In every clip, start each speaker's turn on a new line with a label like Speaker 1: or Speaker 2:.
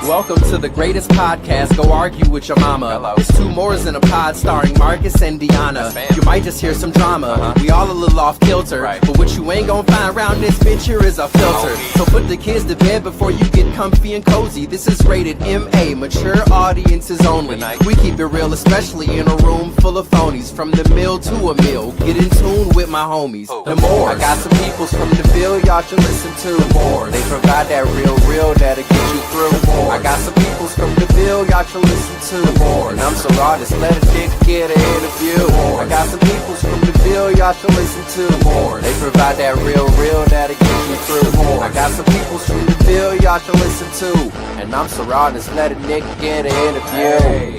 Speaker 1: Welcome to the greatest podcast. Go argue with your mama.
Speaker 2: Hello.
Speaker 1: It's 2Mooresinapod starring Marcus and Deanna. You might just hear some drama. We all a little off kilter.
Speaker 2: Right.
Speaker 1: But what you ain't gonna find around this bitch here is a filter. So put the kids to bed before you get comfy and cozy. This is rated MA, mature audiences only.
Speaker 2: Good night.
Speaker 1: We keep it real, especially in a room full of phonies. From the mill to a meal, get in tune with my homies.
Speaker 2: Oh.
Speaker 1: The more I got some peoples from the Ville y'all should listen to. More they provide that real that'll get you through. I got some peoples from the Ville y'all should listen to. More and I'm so honest, let a dick get an interview. I got some peoples from the Ville y'all should listen to. More they provide that real that'll get you through. I got some peoples from the Ville y'all should listen to. And I'm so honest, let a dick get an interview.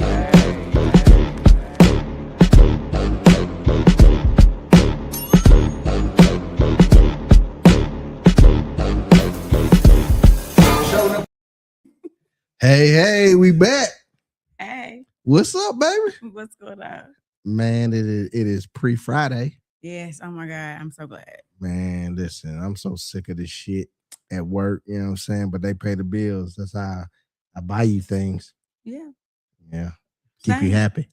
Speaker 3: Hey, we back.
Speaker 4: Hey,
Speaker 3: What's up, baby?
Speaker 4: what's going on?
Speaker 3: Man, it is pre-Friday.
Speaker 4: Yes, oh my God, I'm so glad.
Speaker 3: Man, listen, I'm so sick of this shit at work, you know what I'm saying? But they pay the bills. That's how I buy you things.
Speaker 4: Yeah.
Speaker 3: Yeah. Keep you
Speaker 4: Same.
Speaker 3: happy.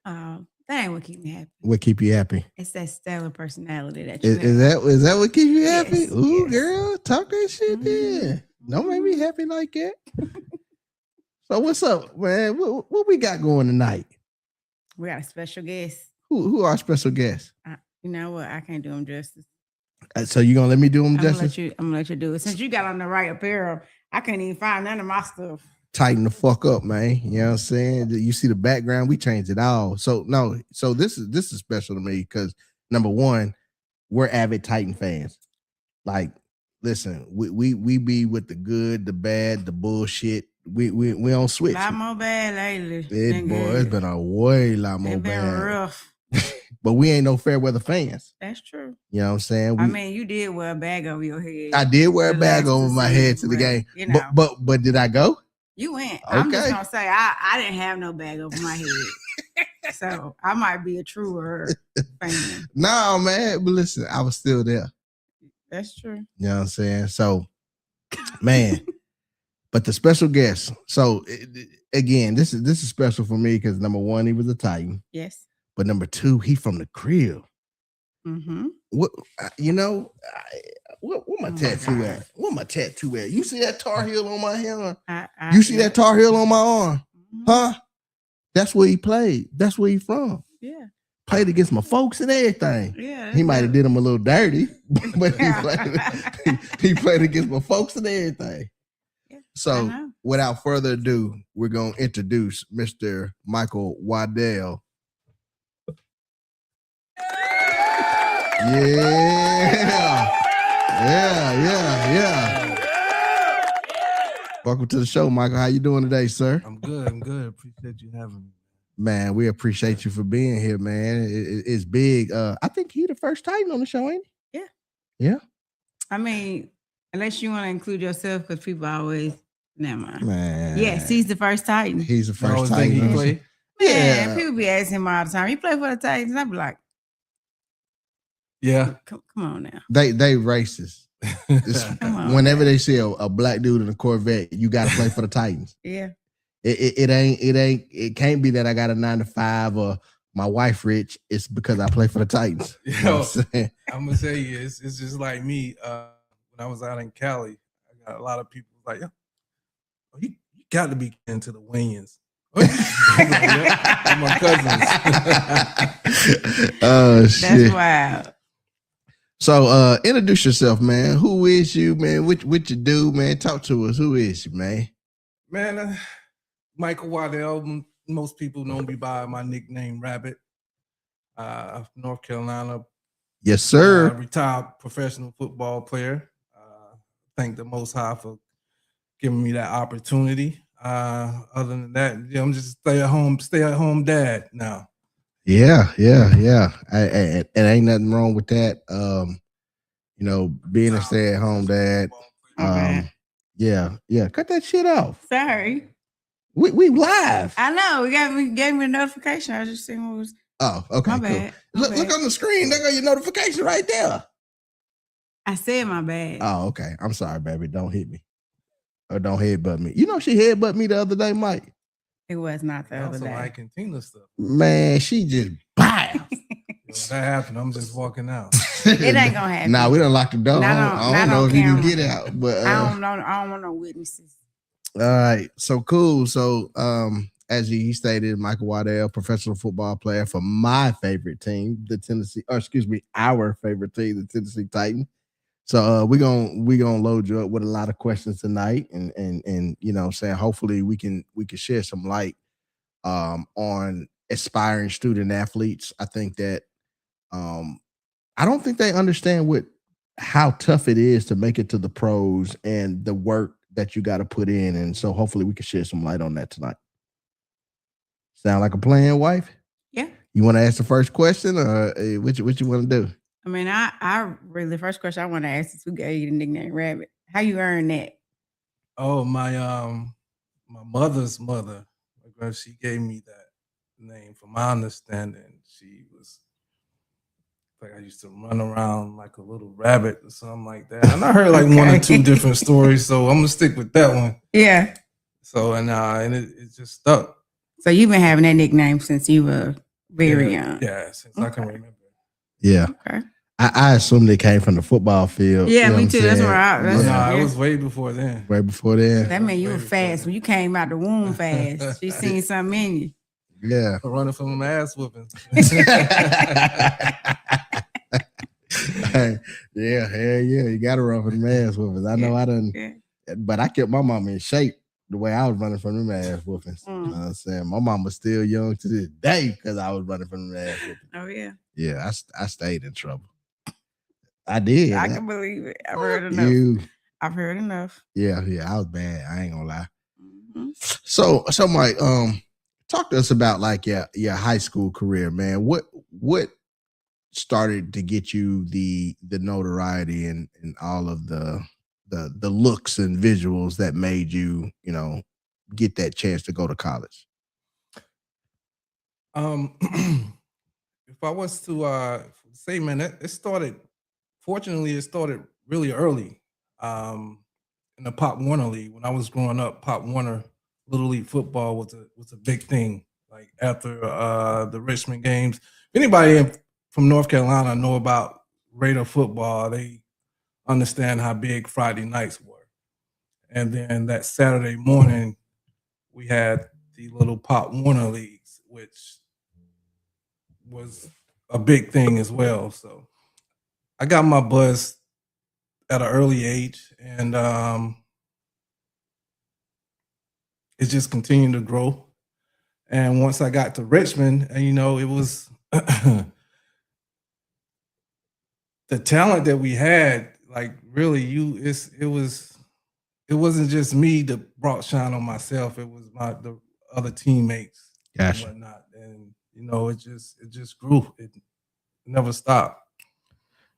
Speaker 4: That ain't what keep me happy.
Speaker 3: What keep you happy?
Speaker 4: It's that stellar personality that you
Speaker 3: Is that what keeps you happy?
Speaker 4: Yes,
Speaker 3: Ooh,
Speaker 4: yes.
Speaker 3: girl, talk that shit then. Don't make me happy like that. So what's up, man? What we got going tonight?
Speaker 4: We got a special guest.
Speaker 3: Who our special guest?
Speaker 4: You know what? I can't do him justice.
Speaker 3: So you gonna let me do him
Speaker 4: I'm gonna
Speaker 3: justice?
Speaker 4: let you do it. Since you got on the right apparel, I can't even find none of my stuff.
Speaker 3: Tighten the fuck up, man. You know what I'm saying? You see the background, we changed it all. So this is special to me because number one, we're avid Titan fans. Like, listen, we be with the good, the bad, the bullshit. We don't switch.
Speaker 4: A lot more bad lately.
Speaker 3: It's been a way lot more
Speaker 4: It's been
Speaker 3: bad.
Speaker 4: rough.
Speaker 3: But we ain't no fair weather fans.
Speaker 4: That's true.
Speaker 3: You know what I'm saying?
Speaker 4: I mean, you did wear a bag over your head.
Speaker 3: I did wear a
Speaker 4: The
Speaker 3: bag
Speaker 4: last
Speaker 3: over my
Speaker 4: season,
Speaker 3: head to the
Speaker 4: but,
Speaker 3: game.
Speaker 4: you know.
Speaker 3: But did I go?
Speaker 4: You went. I'm just
Speaker 3: Okay.
Speaker 4: gonna say I didn't have no bag over my head. So I might be a truer fan.
Speaker 3: No, man. But listen, I was still there.
Speaker 4: That's true.
Speaker 3: You know what I'm saying? So, man, but the special guest. So again, this is special for me because number one, he was a Titan.
Speaker 4: Yes.
Speaker 3: But number two, he from the crib.
Speaker 4: Mm-hmm.
Speaker 3: What what my
Speaker 4: Oh my
Speaker 3: tattoo
Speaker 4: God.
Speaker 3: at? What my tattoo at? You see that Tar Heel on my hand?
Speaker 4: I
Speaker 3: You see that Tar Heel on my arm?
Speaker 4: Mhm.
Speaker 3: Huh? That's where he played. That's where he from.
Speaker 4: Yeah.
Speaker 3: Played against my folks and everything.
Speaker 4: Yeah.
Speaker 3: He might have did him a little dirty, but
Speaker 4: Yeah.
Speaker 3: he played against my folks and everything.
Speaker 4: Yeah, I
Speaker 3: So
Speaker 4: know.
Speaker 3: without further ado, we're gonna introduce Mr. Michael Waddell. Yeah. Welcome to the show, Michael. How you doing today, sir?
Speaker 5: I'm good. Appreciate you having me.
Speaker 3: Man, we appreciate you for being here, man. It's big. I think he the first Titan on the show, ain't he?
Speaker 4: Yeah.
Speaker 3: Yeah.
Speaker 4: I mean, unless you want to include yourself, because people always never mind.
Speaker 3: Man.
Speaker 4: Yes, he's the first Titan.
Speaker 3: He's the
Speaker 5: I always
Speaker 3: first
Speaker 5: think
Speaker 3: Titan.
Speaker 5: he play.
Speaker 4: Man,
Speaker 3: Yeah.
Speaker 4: people be asking him all the time. He play for the Titans. I be like,
Speaker 5: Yeah.
Speaker 4: come on now.
Speaker 3: They racist. It's-
Speaker 4: Come on.
Speaker 3: whenever they see a black dude in a Corvette, you got to play for the Titans.
Speaker 4: Yeah.
Speaker 3: It can't be that I got a 9-to-5 or my wife rich. It's because I play for the Titans. You know what I'm saying?
Speaker 5: I'm gonna tell you, it's just like me. When I was out in Cali, I got a lot of people like, "Yo, you got to be into the Wayans." My cousins.
Speaker 3: Oh shit.
Speaker 4: That's wild.
Speaker 3: So introduce yourself, man. Who is you, man? What you do, man? Talk to us. Who is you, man?
Speaker 5: Man, Michael Waddell. Most people know me by my nickname Rabbit. North Carolina.
Speaker 3: Yes, sir.
Speaker 5: Retired professional football player. Thank the Most High for giving me that opportunity. Other than that, I'm just stay at home dad now.
Speaker 3: Yeah. And ain't nothing wrong with that. Being a stay-at-home dad.
Speaker 4: Okay.
Speaker 3: Yeah. Cut that shit off.
Speaker 4: Sorry.
Speaker 3: We live.
Speaker 4: I know. Gave me a notification. I was just seeing what was.
Speaker 3: Oh, okay,
Speaker 4: My
Speaker 3: cool.
Speaker 4: bad. My
Speaker 3: Look
Speaker 4: bad.
Speaker 3: on the screen. There go your notification right there.
Speaker 4: I said my bad.
Speaker 3: Oh, okay. I'm sorry, baby. Don't hit me. or don't headbutt me. You know, she headbutt me the other day, Mike.
Speaker 4: It was not the other
Speaker 5: Also,
Speaker 4: day.
Speaker 5: Mike and Tina stuff.
Speaker 3: Man, she just bam.
Speaker 5: If that happened, I'm just walking out.
Speaker 4: It ain't gonna happen.
Speaker 3: Nah, we done locked the door.
Speaker 4: Not
Speaker 3: I
Speaker 4: on
Speaker 3: don't know if you can
Speaker 4: camera.
Speaker 3: get out, but
Speaker 4: I don't know. I don't want no witnesses.
Speaker 3: all right, so cool. So, as he stated, Michael Waddell, professional football player for my favorite team, the Tennessee, or excuse me, our favorite team, the Tennessee Titans. So, we're gonna load you up with a lot of questions tonight, and you know, saying hopefully we can shed some light on aspiring student athletes. I think that I don't think they understand how tough it is to make it to the pros and the work that you got to put in. And so hopefully we can shed some light on that tonight. Sound like a plan, wife?
Speaker 4: Yeah.
Speaker 3: You want to ask the first question, or what you want to do?
Speaker 4: I mean, I really, the first question I want to ask is who gave you the nickname Rabbit? How you earn that?
Speaker 5: Oh, my mother's mother, she gave me that name. From my understanding, she was like, I used to run around like a little rabbit or something like that. And I heard like one or two different stories, so I'm gonna stick with that one.
Speaker 4: Yeah.
Speaker 5: So and it just stuck.
Speaker 4: So you've been having that nickname since you were very young.
Speaker 5: Yeah, since I can remember.
Speaker 3: Yeah.
Speaker 4: Okay.
Speaker 3: I assume they came from the football field.
Speaker 4: Yeah,
Speaker 3: you know
Speaker 4: me
Speaker 3: what
Speaker 4: too.
Speaker 3: I'm
Speaker 4: That's
Speaker 3: saying?
Speaker 4: where I.
Speaker 5: It was way before then.
Speaker 3: Way before then.
Speaker 4: That meant you were fast. When you came out the womb fast, she seen something in you.
Speaker 3: Yeah.
Speaker 5: Running from an ass whooping.
Speaker 3: Yeah, hell yeah. You gotta run from them ass whoopings. I know I done, but I kept my mom in shape the way I was running from them ass whoopings. You know what I'm saying? My mom was still young to this day because I was running from them ass whoopings.
Speaker 4: Oh yeah.
Speaker 3: Yeah, I stayed in trouble. I did.
Speaker 4: I can believe it. I've heard enough. I've heard enough.
Speaker 3: Yeah, I was bad. I ain't gonna lie. Mm-hmm. So Mike, talk to us about like your high school career, man. What started to get you the notoriety and all of the looks and visuals that made you, you know, get that chance to go to college?
Speaker 5: If I was to say, man, it started. Fortunately, it started really early. In the Pop Warner League, when I was growing up, Pop Warner Little League football was a big thing. Like after the Richmond games, if anybody from North Carolina know about Raider football, they understand how big Friday nights were. And then that Saturday morning, we had the little Pop Warner Leagues, which was a big thing as well. So I got my buzz at an early age, and it just continued to grow. And once I got to Richmond, and you know, it was the talent that we had. Like really, it wasn't just me that brought shine on myself. It was the other teammates and whatnot. And you know, it just grew. It never stopped.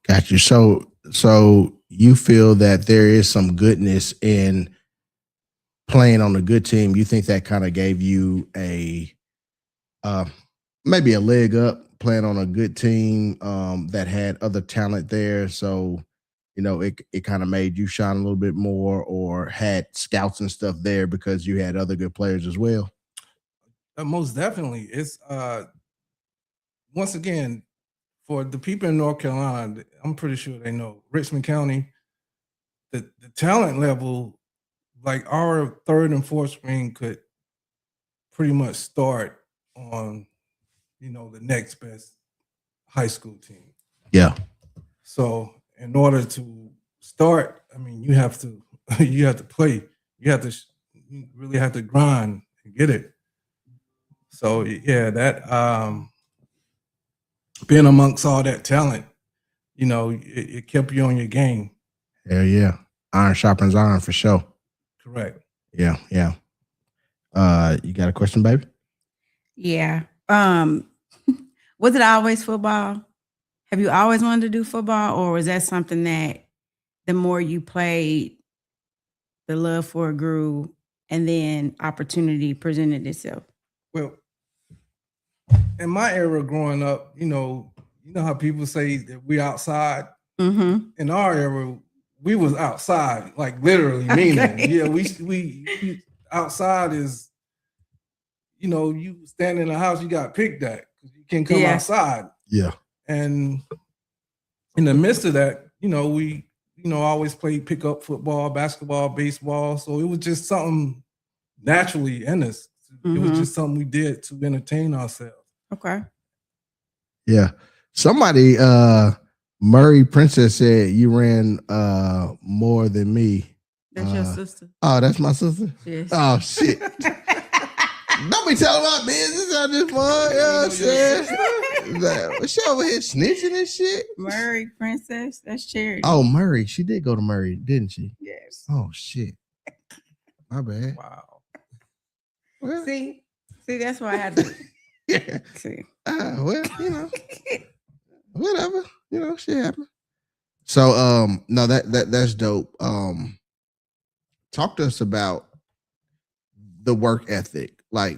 Speaker 3: Got you. So you feel that there is some goodness in playing on a good team. You think that kind of gave you a maybe a leg up playing on a good team that had other talent there. So, you know, it kind of made you shine a little bit more, or had scouts and stuff there because you had other good players as well.
Speaker 5: Most definitely. It's once again, for the people in North Carolina, I'm pretty sure they know Richmond County, the talent level, like our third and fourth string could pretty much start on, you know, the next best high school team.
Speaker 3: Yeah.
Speaker 5: So in order to start, I mean, you have to play. You really have to grind and get it. So yeah, that being amongst all that talent, you know, it kept you on your game.
Speaker 3: Hell yeah. Iron sharpens iron for sure.
Speaker 5: Correct.
Speaker 3: Yeah. You got a question, baby?
Speaker 4: Yeah. Was it always football? Have you always wanted to do football, or was that something that the more you played, the love for it grew, and then opportunity presented itself?
Speaker 5: Well, in my era growing up, you know how people say that we outside.
Speaker 4: Mm-hmm.
Speaker 5: In our era, we was outside, like literally meaning. Yeah, we outside is, you stand in the house, you got picked at. You can come outside.
Speaker 3: Yeah.
Speaker 5: And in the midst of that, we always played pickup football, basketball, baseball. So it was just something naturally in us. It was just something we did to entertain ourselves.
Speaker 4: Okay.
Speaker 3: Yeah. Somebody, Murray Princess said you ran more than me.
Speaker 4: That's your sister.
Speaker 3: Oh, that's my sister?
Speaker 4: Yes.
Speaker 3: Oh, shit. Don't be telling my business on this one. You know what I'm saying? She over here snitching and shit.
Speaker 4: Murray Princess. That's Charity.
Speaker 3: Oh, Murray. She did go to Murray, didn't she?
Speaker 4: Yes.
Speaker 3: Oh, shit. My bad.
Speaker 5: Wow.
Speaker 3: Well,
Speaker 4: See, that's why I had to.
Speaker 3: yeah.
Speaker 4: See.
Speaker 3: Well, whatever. Shit happened. So, no, that's dope. Talk to us about the work ethic. Like,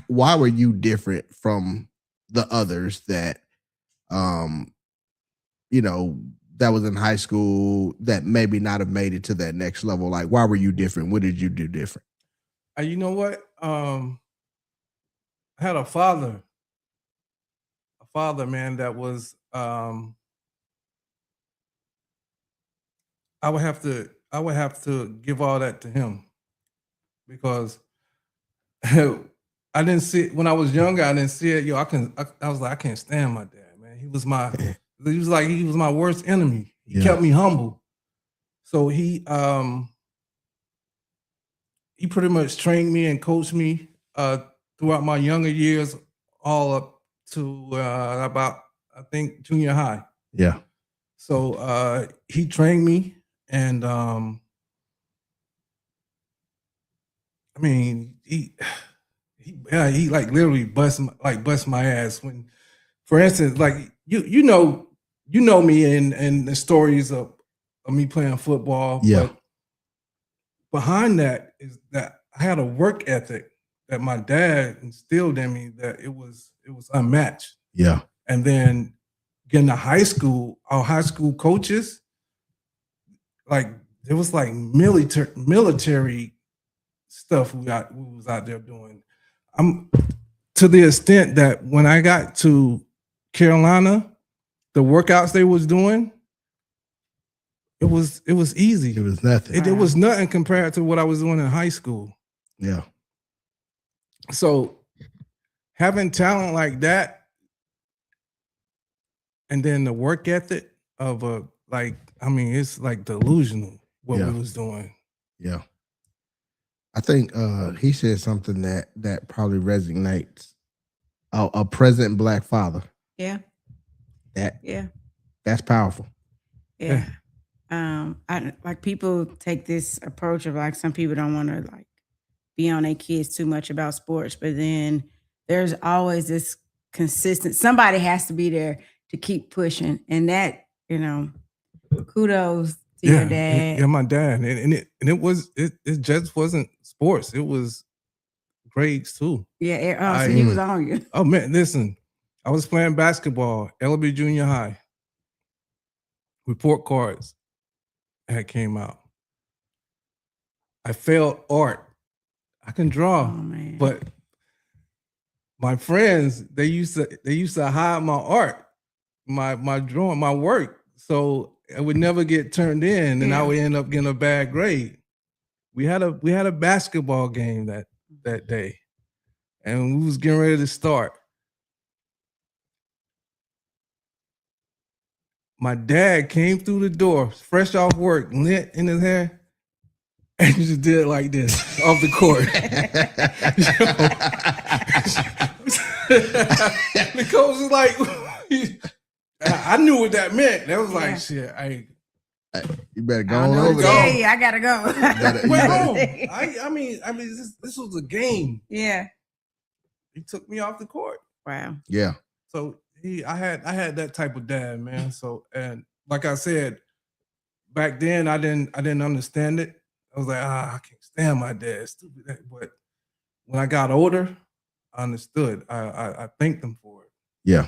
Speaker 3: why were you different from the others that, that was in high school that maybe not have made it to that next level? Like, why were you different? What did you do different?
Speaker 5: You know what? I had a father, man, that was, I would have to give all that to him, because I didn't see it when I was younger. I didn't see it. I was like, I can't stand my dad, man. He was my worst enemy. He kept me humble. So he pretty much trained me and coached me throughout my younger years, all up to about, I think, junior high.
Speaker 3: Yeah.
Speaker 5: So he trained me, and I mean, he like literally bust my ass when, for instance, like you know me and the stories of me playing football.
Speaker 3: Yeah.
Speaker 5: But behind that is that I had a work ethic that my dad instilled in me that it was unmatched.
Speaker 3: Yeah.
Speaker 5: And then getting to high school, our high school coaches, like it was like military stuff we was out there doing. I'm to the extent that when I got to Carolina, the workouts they was doing, it was easy.
Speaker 3: It was nothing.
Speaker 5: It was nothing compared to what I was doing in high school.
Speaker 3: Yeah.
Speaker 5: So having talent like that, and then the work ethic of it's like delusional what we was doing.
Speaker 3: Yeah. I think he said something that probably resonates. A present Black father.
Speaker 4: Yeah.
Speaker 3: That's powerful.
Speaker 4: Yeah. I like people take this approach of like some people don't want to like be on their kids too much about sports, but then there's always this consistent, somebody has to be there to keep pushing, and that, kudos to your dad.
Speaker 5: Yeah, my dad. And it just wasn't sports, it was grades too.
Speaker 4: Yeah, so he was on you.
Speaker 5: Oh man, listen, I was playing basketball, LB Junior High. Report cards had came out. I failed art. I can draw, but my friends, they used to hide my art, my drawing, my work, so it would never get turned in, and I would end up getting a bad grade. We had a basketball game that day, and we was getting ready to start. My dad came through the door, fresh off work, lint in his hair, and he just did it like this off the court. The coach was like, I knew what that meant. That was like, shit,
Speaker 3: you better go on over
Speaker 4: there.
Speaker 3: there.
Speaker 4: Hey, I gotta go.
Speaker 5: Went home. I mean, this was a game.
Speaker 4: Yeah.
Speaker 5: He took me off the court.
Speaker 4: Wow.
Speaker 3: Yeah.
Speaker 5: So I had that type of dad, man. So, and like I said, back then I didn't understand it. I was like, I can't stand my dad, stupid. But when I got older, I understood. I thanked them for it.
Speaker 3: Yeah.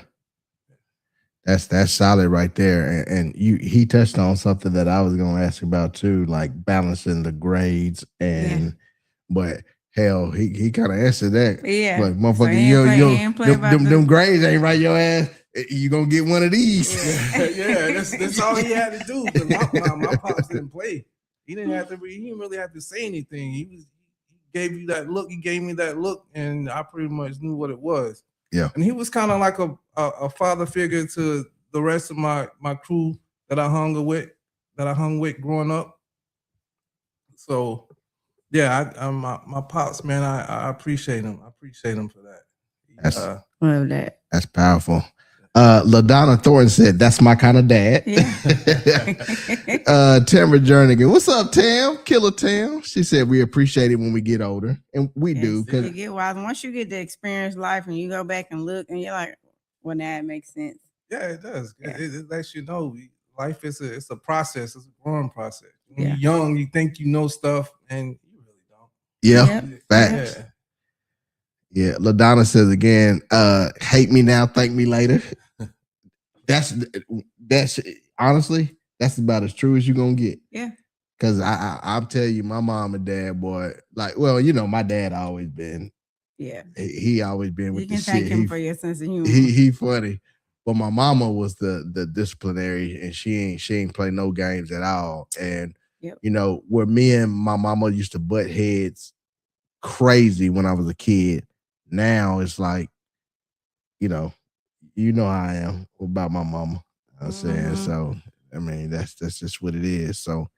Speaker 3: That's solid right there. And he touched on something that I was gonna ask about too, like balancing the grades but hell, he kind of answered that.
Speaker 4: Yeah.
Speaker 3: Like
Speaker 4: So
Speaker 3: motherfucker,
Speaker 4: he ain't play about
Speaker 3: them grades ain't right your ass. You gonna get one of these.
Speaker 5: Yeah, that's all he had to do. Because my pops didn't play. He didn't really have to say anything. He gave you that look. He gave me that look, and I pretty much knew what it was.
Speaker 3: Yeah.
Speaker 5: And he was kind of like a father figure to the rest of my crew that I hung with growing up. So yeah, my pops, man, I appreciate him. I appreciate him for that.
Speaker 4: Love that.
Speaker 3: That's powerful. LaDonna Thornton said, "That's my kind of dad."
Speaker 4: Yeah.
Speaker 3: Tamara Jernigan, what's up, Tam? Killer Tam. She said, "We appreciate it when we get older," and we do.
Speaker 4: Because you get wise. Once you get to experience life and you go back and look, and you're like, "Well, now it makes sense."
Speaker 5: Yeah, it does. Yeah. It lets you know life is a process. It's a growing process. When
Speaker 4: Yeah.
Speaker 5: you're young, you think you know stuff, and you really don't.
Speaker 3: Yeah, facts.
Speaker 5: Yeah.
Speaker 3: Yeah, LaDonna says again, hate me now, thank me later. That's honestly, that's about as true as you're gonna get.
Speaker 4: Yeah.
Speaker 3: Cause I'll tell you, my mom and dad, boy, like, well, you know, my dad always been.
Speaker 4: Yeah.
Speaker 3: He always been with
Speaker 4: you can
Speaker 3: the
Speaker 4: thank
Speaker 3: shit.
Speaker 4: him for your sense of humor.
Speaker 3: He funny. But my mama was the disciplinary, and she ain't play no games at all. And you know, where me and my mama used to butt heads crazy when I was a kid. Now it's like, you know how I am about my mama. I'm saying, so I mean that's just what it is. So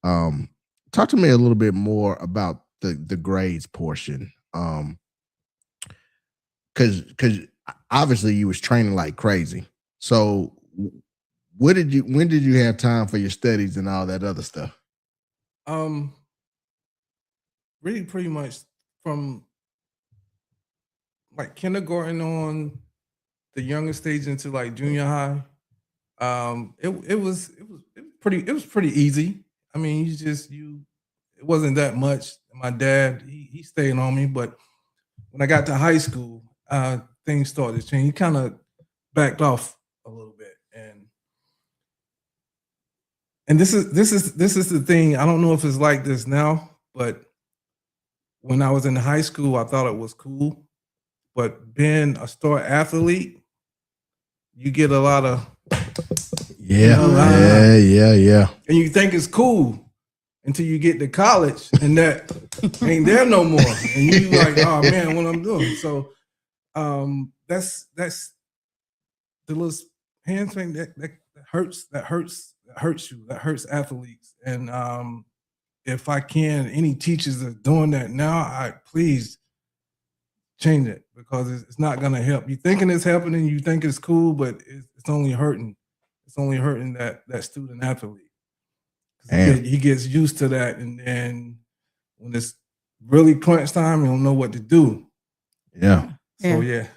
Speaker 3: talk to me a little bit more about the grades portion. Cause obviously you was training like crazy. So when did you have time for your studies and all that other stuff?
Speaker 5: Really pretty much from like kindergarten on the youngest stage into like junior high. It was pretty easy. I mean, it wasn't that much. My dad, he stayed on me, but when I got to high school, things started to change. He kind of backed off a little bit, and this is the thing. I don't know if it's like this now, but when I was in high school, I thought it was cool. But being a star athlete, you get a lot of
Speaker 3: yeah.
Speaker 5: And you think it's cool until you get to college and that ain't there no more. And you like, oh man, what I'm doing. So that's the little hand thing that hurts you, that hurts athletes. And if I can, any teachers that are doing that now, please change it, because it's not gonna help. You thinking it's helping and you think it's cool, but it's only hurting. It's only hurting that student athlete. He gets used to that, and then when it's really crunch time, he don't know what to do.
Speaker 3: Yeah.
Speaker 5: So yeah.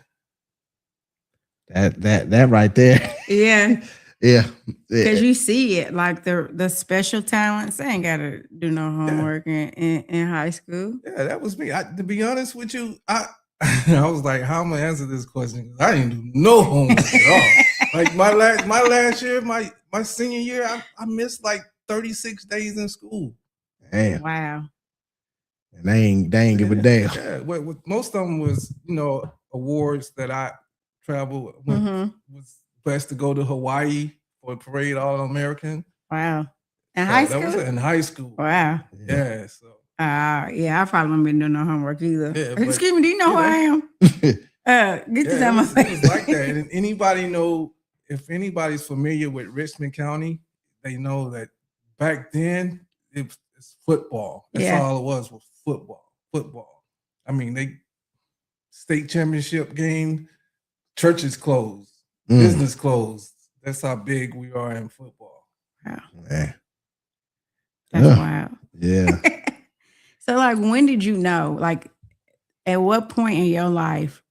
Speaker 3: That right there.
Speaker 4: Yeah.
Speaker 3: Yeah.
Speaker 4: Because you see it, like the special talents, they ain't gotta do no homework in high school.
Speaker 5: Yeah, that was me. To be honest with you, I was like, how am I gonna answer this question? I didn't do no homework at all. Like my last year, my senior year, I missed like 36 days in school.
Speaker 3: Damn.
Speaker 4: Wow.
Speaker 3: And they ain't give a damn.
Speaker 5: Yeah, most of them was, awards that I traveled. Was blessed to go to Hawaii for a parade, All-American.
Speaker 4: Wow. In high school?
Speaker 5: That was in high school.
Speaker 4: Wow.
Speaker 5: Yeah. So.
Speaker 4: Yeah, I probably wouldn't been doing no homework either.
Speaker 5: Yeah,
Speaker 4: Excuse me, do you know who I am? Get this out my face.
Speaker 5: It was like that. And anybody know, if anybody's familiar with Richmond County, they know that back then it's football. That's all it was football. I mean, they state championship game, churches closed, business closed. That's how big we are in football.
Speaker 4: Wow.
Speaker 3: Man.
Speaker 4: That's wild.
Speaker 3: Yeah.
Speaker 4: So, like, when did you know? Like, at what point in your life,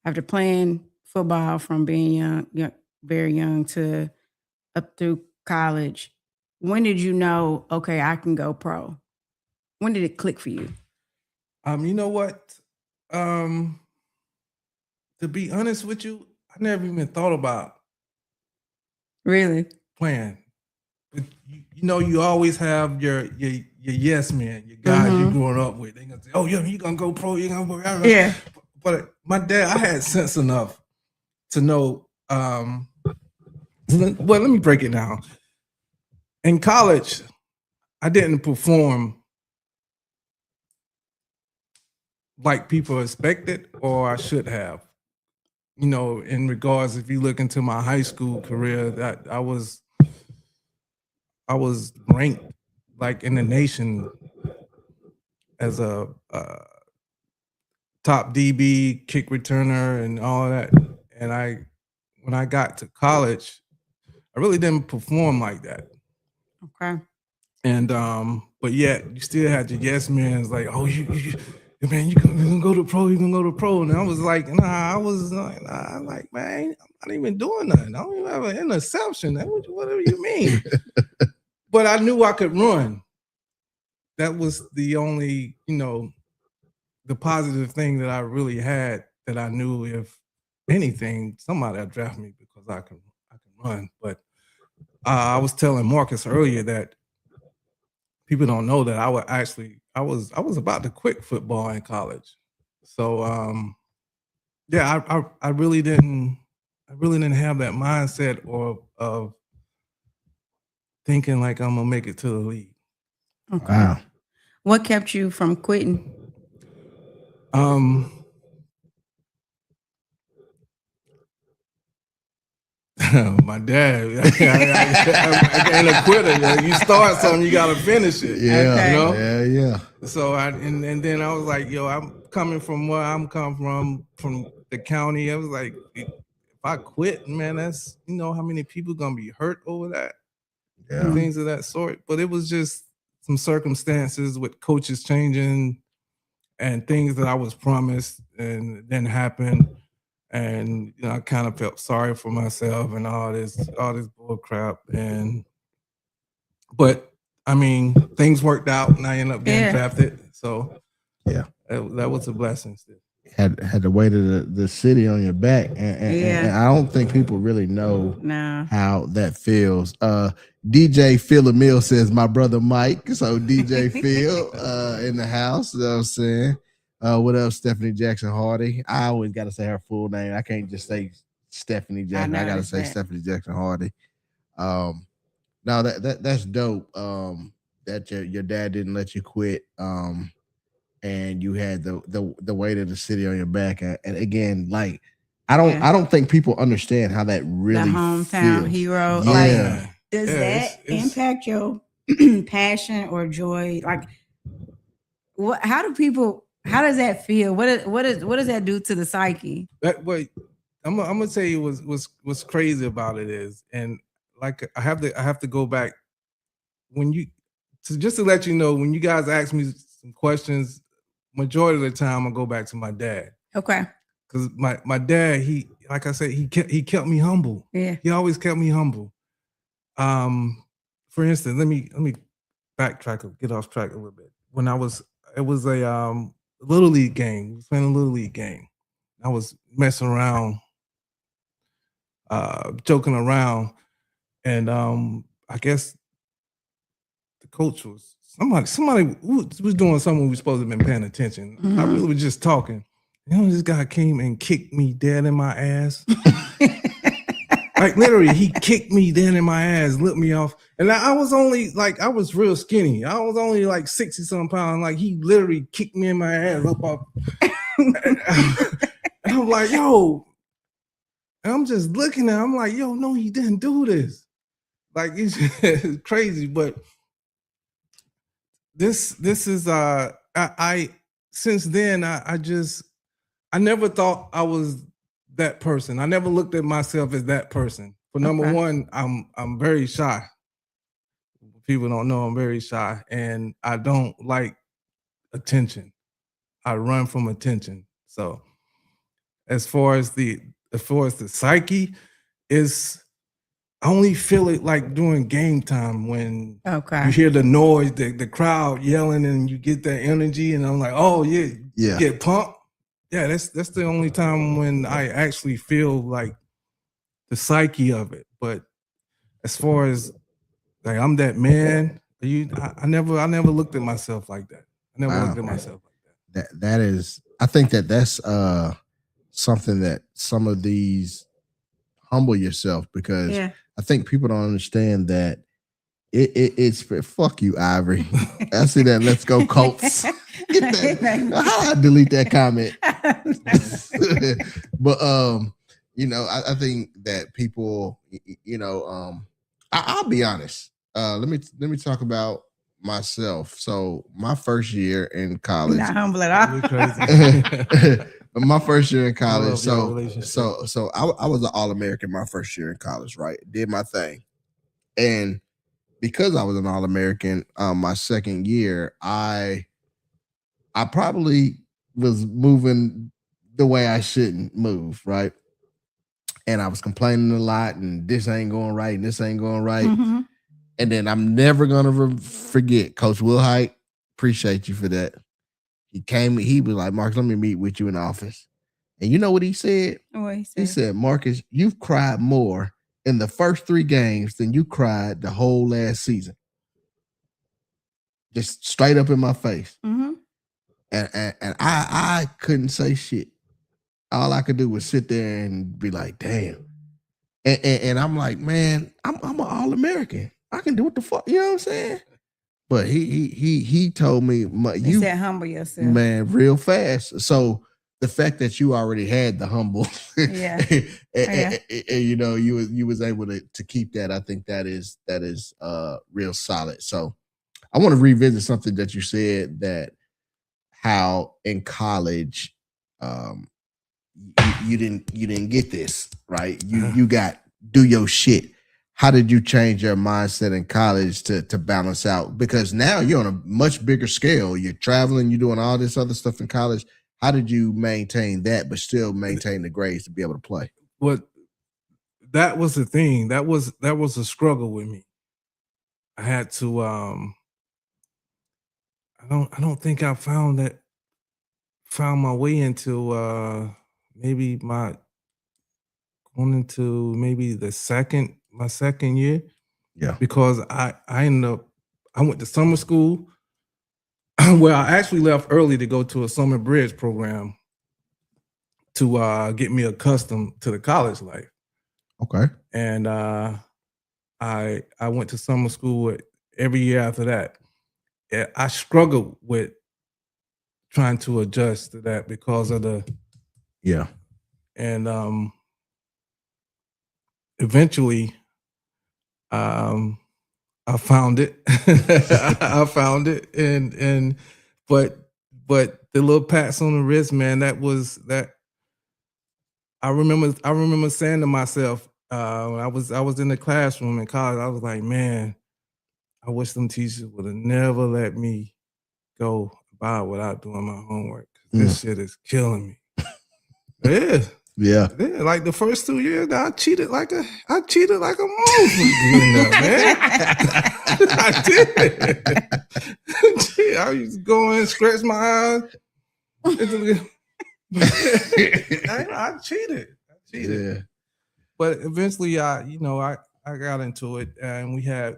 Speaker 4: after playing football from being young, very young to up through college, when did you know, okay, I can go pro? When did it click for you?
Speaker 5: You know what? To be honest with you, I never even thought about
Speaker 4: Really?
Speaker 5: playing. But you always have your yes men, your guys you growing up with. They gonna say, "Oh, yeah, you gonna go pro? You gonna go?"
Speaker 4: Yeah.
Speaker 5: But my dad, I had sense enough to know. Well, let me break it down. In college, I didn't perform like people expected, or I should have. In regards, if you look into my high school career, that I was ranked like in the nation as a top DB, kick returner, and all that. And when I got to college, I really didn't perform like that.
Speaker 4: Okay.
Speaker 5: And but yet you still had your yes men. It's like, oh, you man, you gonna go to pro, you gonna go to pro. And I was like, nah, like, man, I'm not even doing nothing. I don't even have an interception. Whatever you mean. But I knew I could run. That was the only, the positive thing that I really had, that I knew if anything, somebody would draft me because I can run. But I was telling Marcus earlier that people don't know that I was about to quit football in college. So yeah, I really didn't have that mindset of thinking like I'm gonna make it to the league.
Speaker 4: Okay.
Speaker 3: Wow.
Speaker 4: What kept you from quitting?
Speaker 5: My dad, I ain't a quitter. You start something, you gotta finish it.
Speaker 3: Yeah.
Speaker 4: Okay.
Speaker 3: Yeah.
Speaker 5: So and then I was like, yo, I'm coming from where I'm coming from the county. I was like, if I quit, man, that's how many people gonna be hurt over that, and things of that sort. But it was just some circumstances with coaches changing and things that I was promised and it didn't happen. And I kind of felt sorry for myself and all this bull crap. But I mean, things worked out and I ended up getting drafted. So
Speaker 3: Yeah.
Speaker 5: that was a blessing still.
Speaker 3: Had the weight of the city on your back, and I don't think people really know how that feels. DJ Phil Emil says my brother Mike, so DJ Phil in the house. You know what I'm saying? What up, Stephanie Jackson Hardy? I always got to say her full name. I can't just say Stephanie Jackson. I got to say Stephanie Jackson Hardy. No, that's dope. That your dad didn't let you quit. And you had the weight of the city on your back, and again, like I don't think people understand how that really
Speaker 4: the hometown
Speaker 3: feels.
Speaker 4: hero.
Speaker 3: Yeah.
Speaker 4: Like, does that impact your passion or joy? Like, how does that feel? What does that do to the psyche?
Speaker 5: I'm gonna tell you what's crazy about it is, and like I have to go back just to let you know, when you guys ask me some questions, majority of the time I go back to my dad.
Speaker 4: Okay.
Speaker 5: Because my dad, he, like I said, he kept me humble.
Speaker 4: Yeah.
Speaker 5: He always kept me humble. For instance, let me backtrack, get off track a little bit. It was a little league game. We was playing a little league game. I was messing around, joking around, and I guess the coach was somebody was doing something we were supposed to have been paying attention. I really was just talking. This guy came and kicked me dead in my ass. Like literally, he kicked me dead in my ass, licked me off. And I was only like, I was real skinny. I was only like 60-some pounds. Like he literally kicked me in my ass up off. And I'm like, yo. And I'm just looking at him. I'm like, yo, no, he didn't do this. Like it's crazy. But this is I since then I never thought I was that person. I never looked at myself as that person. For number one, I'm very shy. People don't know I'm very shy, and I don't like attention. I run from attention. So as far as the psyche, I only feel it like during game time when you hear the noise, the crowd yelling, and you get that energy, and I'm like, oh yeah, get pumped. Yeah, that's the only time when I actually feel like the psyche of it. But as far as like I'm that man, I never looked at myself like that. I never
Speaker 3: Wow.
Speaker 5: looked at myself like that.
Speaker 3: That is, I think that's something that some of these humble yourself, because
Speaker 4: Yeah.
Speaker 3: I think people don't understand that it's fuck you, Ivory. I see that. Let's go Colts. Get that. How do I delete that comment? But I think that people, I'll be honest. Let me talk about myself. So my first year in college.
Speaker 4: Not humble at all.
Speaker 5: You're crazy.
Speaker 3: My first year in college.
Speaker 5: love your relationship.
Speaker 3: So I was an All-American my first year in college, right? Did my thing. And because I was an All-American, my second year, I probably was moving the way I shouldn't move, right? And I was complaining a lot, and this ain't going right, and this ain't going right.
Speaker 4: Mm-hmm.
Speaker 3: And then I'm never gonna forget Coach Wilhite. Appreciate you for that. He was like, Marcus, let me meet with you in the office. And you know what he said?
Speaker 4: What he said?
Speaker 3: He said, Marcus, you've cried more in the first 3 games than you cried the whole last season. Just straight up in my face.
Speaker 4: Mm-hmm.
Speaker 3: And I couldn't say shit. All I could do was sit there and be like, damn. And I'm like, man, I'm an All-American. I can do what the fuck, you know what I'm saying? But he told me,
Speaker 4: You said humble yourself.
Speaker 3: man, real fast. So the fact that you already had the humble,
Speaker 4: Yeah.
Speaker 3: and, you was able to keep that, I think that is real solid. So I want to revisit something that you said, that how in college, you didn't get this, right? You got do your shit. How did you change your mindset in college to balance out? Because now you're on a much bigger scale. You're traveling, you're doing all this other stuff in college. How did you maintain that, but still maintain the grades to be able to play?
Speaker 5: What that was the thing. That was a struggle with me. I had to I don't think I found my way into maybe going into maybe my second year.
Speaker 3: Yeah.
Speaker 5: Because I went to summer school where I actually left early to go to a summer bridge program to get me accustomed to the college life.
Speaker 3: Okay.
Speaker 5: And I went to summer school every year after that. I struggled with trying to adjust to that because of and eventually I found it. I found it, but the little pats on the wrist, man, that I remember saying to myself, I was in the classroom in college, I was like, man, I wish them teachers would have never let me go by without doing my homework. This shit is killing me. It is.
Speaker 3: Yeah.
Speaker 5: Like the first 2 years, I cheated like a motherfucker, man. I did. I used to go in, stretch my eyes. I cheated.
Speaker 3: Yeah.
Speaker 5: But eventually, I got into it, and we had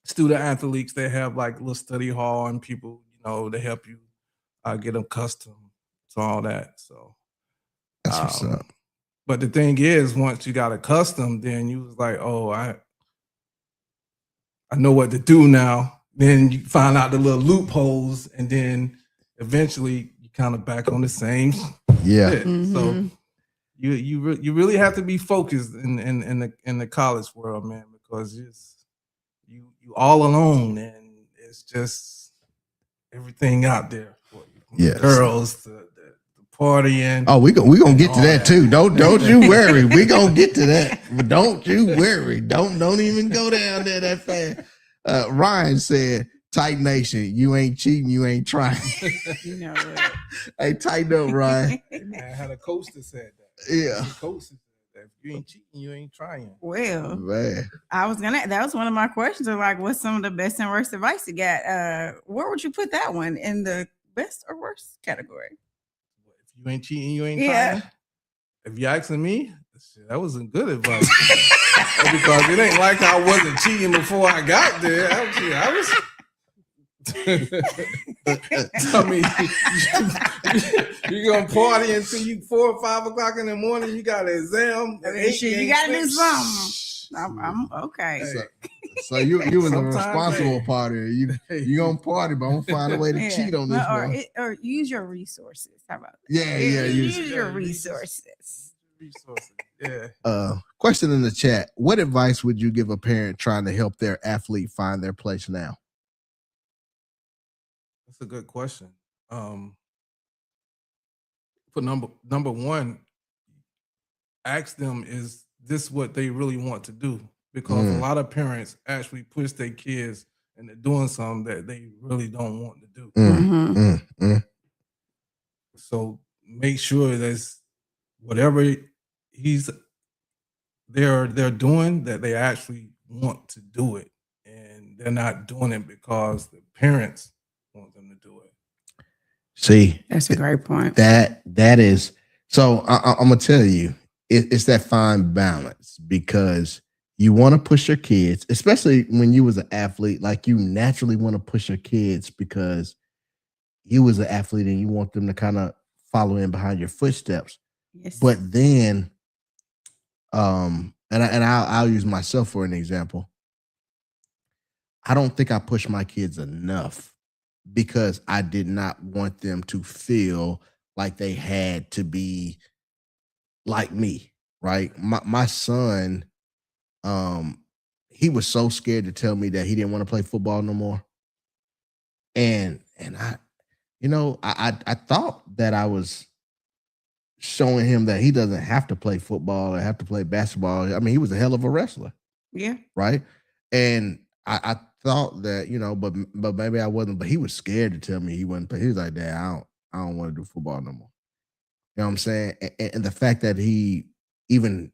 Speaker 5: student athletes. They have like a little study hall, and people, they help you get accustomed to all that. So.
Speaker 3: That's what's up.
Speaker 5: But the thing is, once you got accustomed, then you was like, oh, I know what to do now. Then you find out the little loopholes, and then eventually you kind of back on the same.
Speaker 3: Yeah.
Speaker 4: Mm-hmm.
Speaker 5: So you really have to be focused in the college world, man, because you all alone, and it's just everything out there for you.
Speaker 3: Yes.
Speaker 5: Girls, the partying.
Speaker 3: Oh, we gonna get to that too. Don't you worry. We gonna get to that. But don't you worry. Don't even go down there that fast. Ryan said, "Tight Nation, you ain't cheating, you ain't trying."
Speaker 4: You know what?
Speaker 3: Hey, tighten up, Ryan.
Speaker 5: I had a coach that said that.
Speaker 3: Yeah.
Speaker 5: The coach said that if you ain't cheating, you ain't trying.
Speaker 4: Well,
Speaker 3: Man.
Speaker 4: that was one of my questions. Like, what's some of the best and worst advice you got? Where would you put that one, in the best or worst category?
Speaker 5: If you ain't cheating, you ain't trying. If you're asking me, Shit, that wasn't good advice. Because it ain't like I wasn't cheating before I got there. I was I mean, you're gonna party until you 4 or 5 o'clock in the morning. You got an exam.
Speaker 4: You gotta do something. I'm okay.
Speaker 3: So you was a
Speaker 5: Sometimes,
Speaker 3: responsible partier. You gonna party, but I'm gonna find a way to cheat on this one.
Speaker 4: Or use your resources. How about that?
Speaker 3: Yeah.
Speaker 4: Use your resources.
Speaker 5: Yeah.
Speaker 3: Question in the chat: what advice would you give a parent trying to help their athlete find their place now?
Speaker 5: That's a good question. For number one, ask them, is this what they really want to do? Because a lot of parents actually push their kids into doing something that they really don't want to do. So make sure that's whatever they're doing, that they actually want to do it, and they're not doing it because the parents want them to do it.
Speaker 3: See,
Speaker 4: that's a great point.
Speaker 3: That is. So I'm gonna tell you, it's that fine balance, because you want to push your kids, especially when you was an athlete. Like, you naturally want to push your kids because you was an athlete and you want them to kind of follow in behind your footsteps.
Speaker 4: Yes.
Speaker 3: But then, I'll use myself for an example. I don't think I pushed my kids enough, because I did not want them to feel like they had to be like me, right? My son, he was so scared to tell me that he didn't want to play football no more. And I thought that I was showing him that he doesn't have to play football or have to play basketball. I mean, he was a hell of a wrestler.
Speaker 4: Yeah.
Speaker 3: Right. And I thought that, but maybe I wasn't, but he was scared to tell me he wouldn't play. He was like, Dad, I don't want to do football no more. You know what I'm saying? And the fact that he even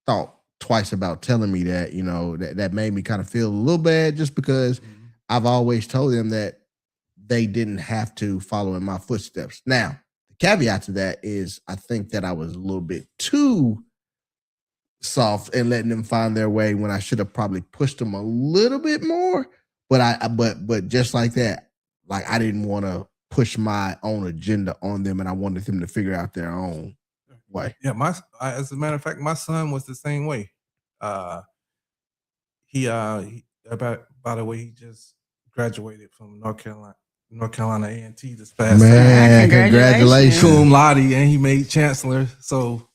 Speaker 3: thought twice about telling me that, that made me kind of feel a little bad, just because I've always told them that they didn't have to follow in my footsteps. Now, the caveat to that is I think that I was a little bit too soft and letting them find their way, when I should have probably pushed them a little bit more. But just like that, like, I didn't want to push my own agenda on them, and I wanted them to figure out their own way.
Speaker 5: Yeah, as a matter of fact, my son was the same way. He by the way, he just graduated from North Carolina A&T this past
Speaker 3: Man, congratulations.
Speaker 5: Cum laude, and he made chancellor. So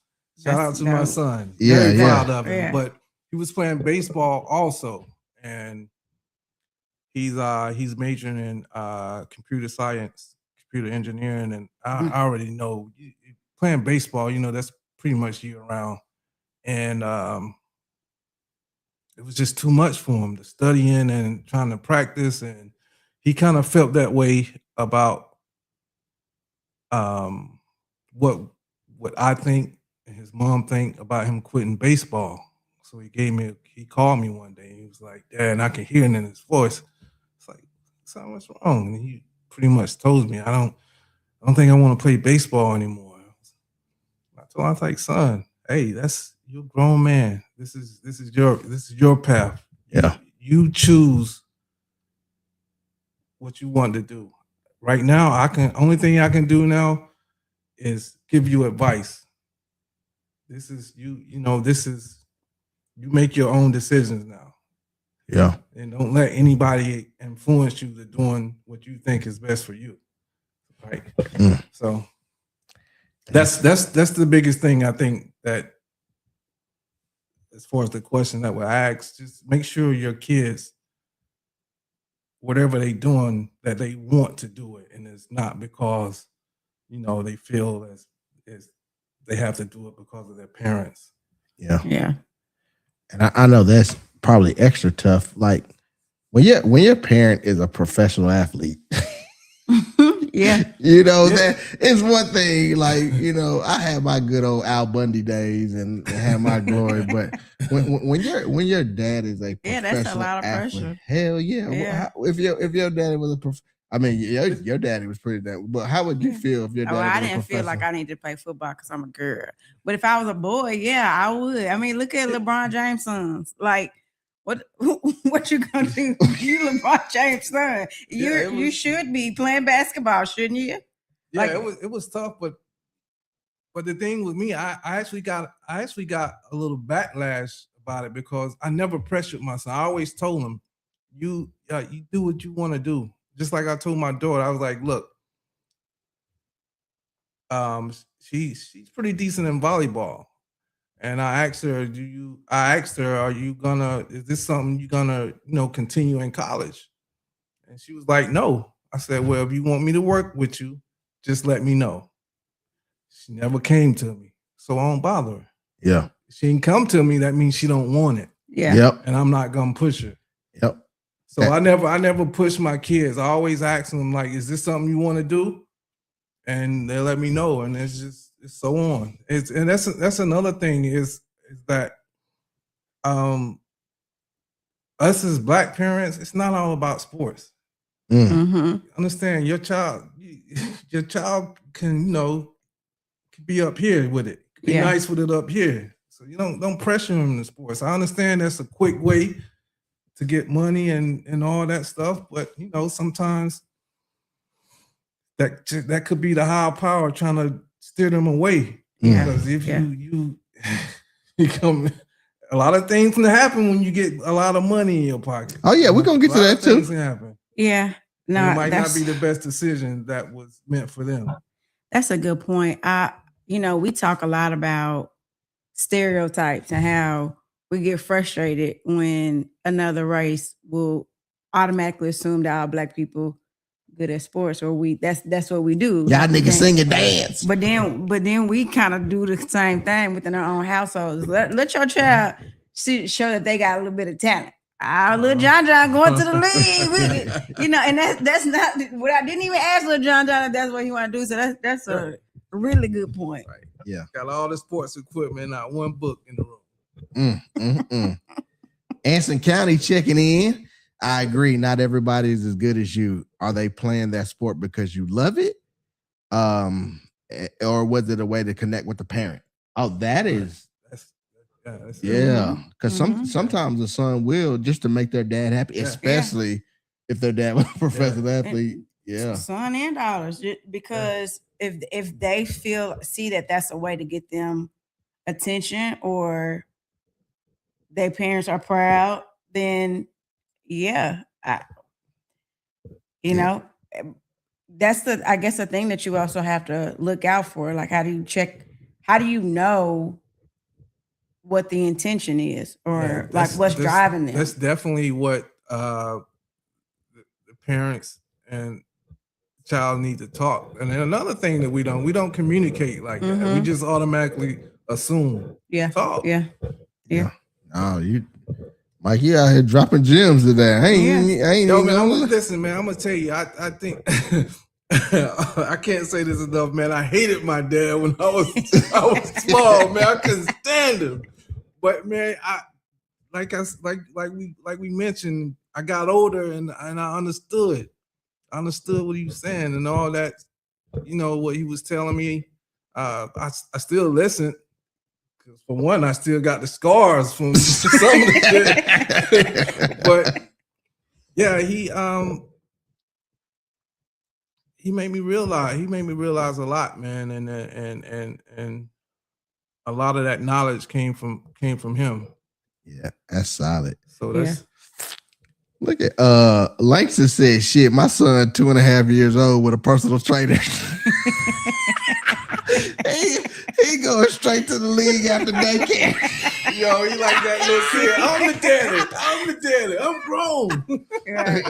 Speaker 5: shout out to my son. Very proud of him. Yeah. But he was playing baseball also, and he's majoring in computer science, computer engineering, and I already know, playing baseball, that's pretty much year round. And it was just too much for him, to studying and trying to practice, and he kind of felt that way about what I think and his mom think about him quitting baseball. So he called me one day, and he was like, Dad, and I could hear it in his voice. It's like, son, what's wrong? And he pretty much told me, I don't think I want to play baseball anymore. I told him, I was like, son, hey, you're a grown man. This is your path.
Speaker 3: Yeah.
Speaker 5: You choose what you want to do. Right now, only thing I can do now is give you advice. This is you make your own decisions now.
Speaker 3: Yeah.
Speaker 5: And don't let anybody influence you to doing what you think is best for you. Right. So that's the biggest thing, I think, that as far as the question that was asked, just make sure your kids, whatever they doing, that they want to do it, and it's not because they feel as they have to do it because of their parents.
Speaker 4: Yeah.
Speaker 3: And I know that's probably extra tough. Like, when your parent is a professional athlete.
Speaker 4: Yeah.
Speaker 3: That it's one thing. Like, I had my good old Al Bundy days and had my glory, but when your dad is a professional
Speaker 4: that's a lot of
Speaker 3: athlete,
Speaker 4: pressure.
Speaker 3: hell yeah.
Speaker 4: Yeah.
Speaker 3: If your daddy was I mean, your daddy was pretty damn. But how would you feel if your daddy?
Speaker 4: Oh, I
Speaker 3: was a
Speaker 4: didn't feel like
Speaker 3: professor?
Speaker 4: I needed to play football because I'm a girl. But if I was a boy, yeah, I would. I mean, look at LeBron James' sons. Like, what you gonna do? You LeBron James' son. You should be playing basketball, shouldn't you?
Speaker 5: Yeah,
Speaker 4: Like,
Speaker 5: it was tough, but the thing with me, I actually got a little backlash about it because I never pressured my son. I always told him, you do what you want to do. Just like I told my daughter, I was like, look, she's pretty decent in volleyball. And I asked her, are you gonna, is this something you're gonna, continue in college? And she was like, no. I said, well, if you want me to work with you, just let me know. She never came to me, so I don't bother her.
Speaker 3: Yeah.
Speaker 5: If she didn't come to me, that means she don't want it.
Speaker 4: yeah.
Speaker 3: Yep.
Speaker 5: And I'm not gonna push her.
Speaker 3: Yep.
Speaker 5: So I never push my kids. I always ask them, like, is this something you want to do? And they let me know, and it's so on. And that's another thing is that us as Black parents, it's not all about sports.
Speaker 4: Mm-hmm.
Speaker 5: Understand, your child can be up here with it. Be nice with it up here. So you don't pressure them in sports. I understand that's a quick way to get money and all that stuff, but sometimes that could be the higher power trying to steer them away.
Speaker 4: Yeah.
Speaker 5: Because if you become, a lot of things can happen when you get a lot of money in your pocket.
Speaker 3: Oh yeah, we're gonna get to that too.
Speaker 5: Things can happen.
Speaker 4: Yeah. No,
Speaker 5: it might not be the best decision that was meant for them.
Speaker 4: That's a good point. We talk a lot about stereotypes and how we get frustrated when another race will automatically assume that all Black people good at sports, or that's what we do.
Speaker 3: Y'all niggas sing and dance.
Speaker 4: But then we kind of do the same thing within our own households. Let your child show that they got a little bit of talent. Little John going to the league, and that's not what I didn't even ask Little John if that's what he want to do. So that's a really good point.
Speaker 5: Right.
Speaker 3: Yeah,
Speaker 5: got all the sports equipment, not one book in the room.
Speaker 3: Anson County checking in. I agree. Not everybody is as good as you. Are they playing that sport because you love it, or was it a way to connect with the parent? Oh, that is. Yeah, because sometimes the son will just to make their dad happy, especially if their dad was a professional athlete. Yeah,
Speaker 4: son and daughters, because if they see that that's a way to get them attention, or their parents are proud, then that's I guess the thing that you also have to look out for. Like, how do you know what the intention is, or what's driving them?
Speaker 5: That's definitely what the parents and child need to talk. And then another thing that we don't communicate like that. We just automatically assume. Talk.
Speaker 4: Yeah.
Speaker 3: Oh, Mike, you out here dropping gems today. I ain't
Speaker 5: Yo, man, listen, man, I'm gonna tell you, I think I can't say this enough, man. I hated my dad when I was small, man. I couldn't stand him. But man, like we mentioned, I got older and I understood. I understood what he was saying and all that, what he was telling me. I still listened. For one, I still got the scars from some of the shit. But yeah, he made me realize. He made me realize a lot, man, and a lot of that knowledge came from him.
Speaker 3: Yeah, that's solid.
Speaker 5: So that's.
Speaker 3: Look at Langston said, "Shit, my son 2.5 years old with a personal trainer." he going straight to the league after daycare.
Speaker 5: Yo, he like that little kid. I'm the daddy. I'm grown.
Speaker 4: Right.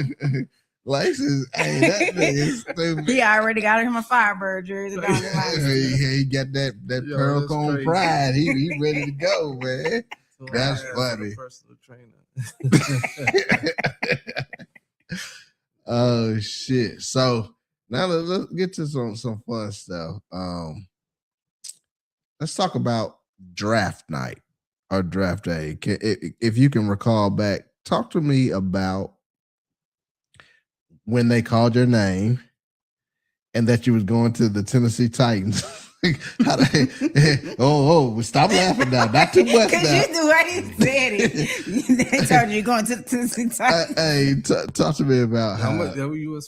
Speaker 3: Langston, that nigga stupid.
Speaker 4: He already got him a Firebird jersey.
Speaker 3: He got that pearl cone pride. He ready to go, man. So that's funny.
Speaker 5: Personal trainer.
Speaker 3: Oh shit! So now let's get to some fun stuff. Let's talk about draft night or draft day. If you can recall back, talk to me about when they called your name and that you was going to the Tennessee Titans. How stop laughing now. Not too much
Speaker 4: Because
Speaker 3: now.
Speaker 4: you the way you said it. They told you you're going to the Tennessee Titans.
Speaker 3: Hey, talk to me about how.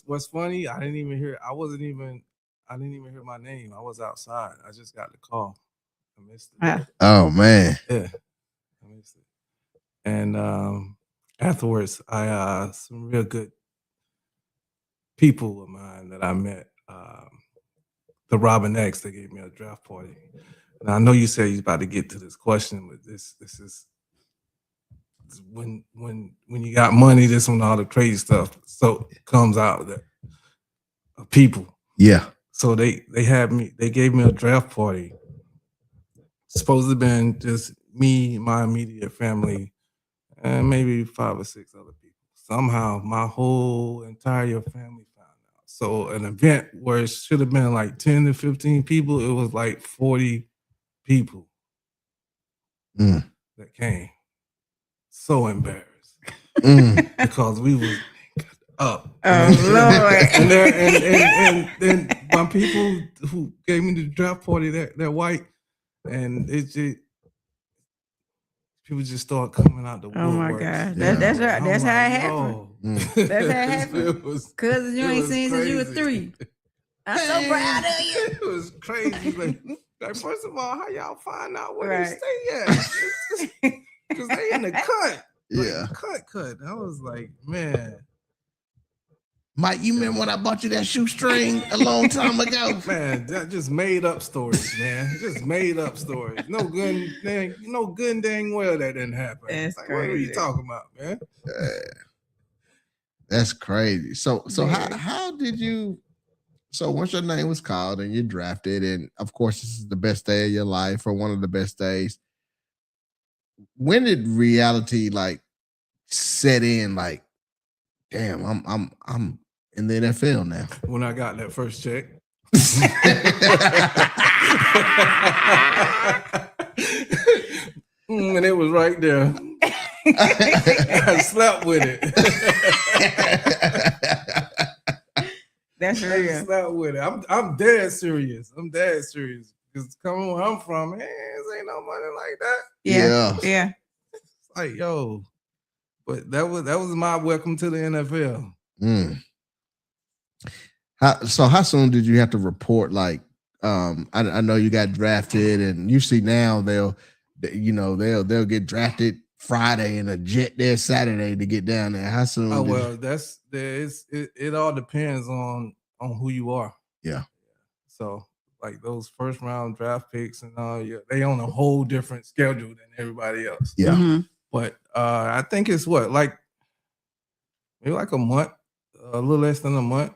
Speaker 5: What's funny? I didn't even hear my name. I was outside. I just got the call. I missed it.
Speaker 3: Oh man.
Speaker 5: Yeah, I missed it. And afterwards, I some real good people of mine that I met. The Robin X, they gave me a draft party. Now I know you said you're about to get to this question, but this is when you got money, this when all the crazy stuff comes out that of people.
Speaker 3: Yeah.
Speaker 5: So they gave me a draft party. Supposed to have been just me, my immediate family, and maybe 5 or 6 other people. Somehow my whole entire family found out. So an event where it should have been like 10 to 15 people, it was like 40 people that came. So embarrassed because we was up.
Speaker 4: Oh Lord!
Speaker 5: and then my people who gave me the draft party, they're white, and it's just people just start coming out the woodworks.
Speaker 4: Oh my God, that's right. That's how it happened. That's how it happened. Cousins you ain't seen since you were 3. I'm so proud of you.
Speaker 5: It was crazy. Like first of all, how y'all find out where they stay at? Because they in the cut.
Speaker 3: Yeah.
Speaker 5: Cut. I was like, man.
Speaker 3: Mike, you remember when I bought you that shoestring a long time ago?
Speaker 5: Man, that just made up stories, man. Just made up stories. No good and dang well that didn't happen.
Speaker 4: That's
Speaker 5: like,
Speaker 4: crazy.
Speaker 5: what are you talking about, man?
Speaker 3: That's crazy. So how did you? So once your name was called and you drafted, and of course this is the best day of your life or one of the best days. When did reality like set in? Like, damn, I'm in the NFL now.
Speaker 5: When I got that first check. And it was right there. I slept with it.
Speaker 4: That's real.
Speaker 5: I slept with it. I'm dead serious. Because coming where I'm from, man, there ain't no money like that.
Speaker 4: Yeah.
Speaker 5: It's like, yo. But that was my welcome to the NFL.
Speaker 3: How soon did you have to report? Like, I know you got drafted, and you see now they'll get drafted Friday and a jet there Saturday to get down there. How soon?
Speaker 5: Oh well, it all depends on who you are.
Speaker 3: Yeah. So
Speaker 5: like those first round draft picks and all, they on a whole different schedule than everybody else.
Speaker 3: Yeah.
Speaker 4: Mm-hmm.
Speaker 5: But I think it's maybe like a month, a little less than a month.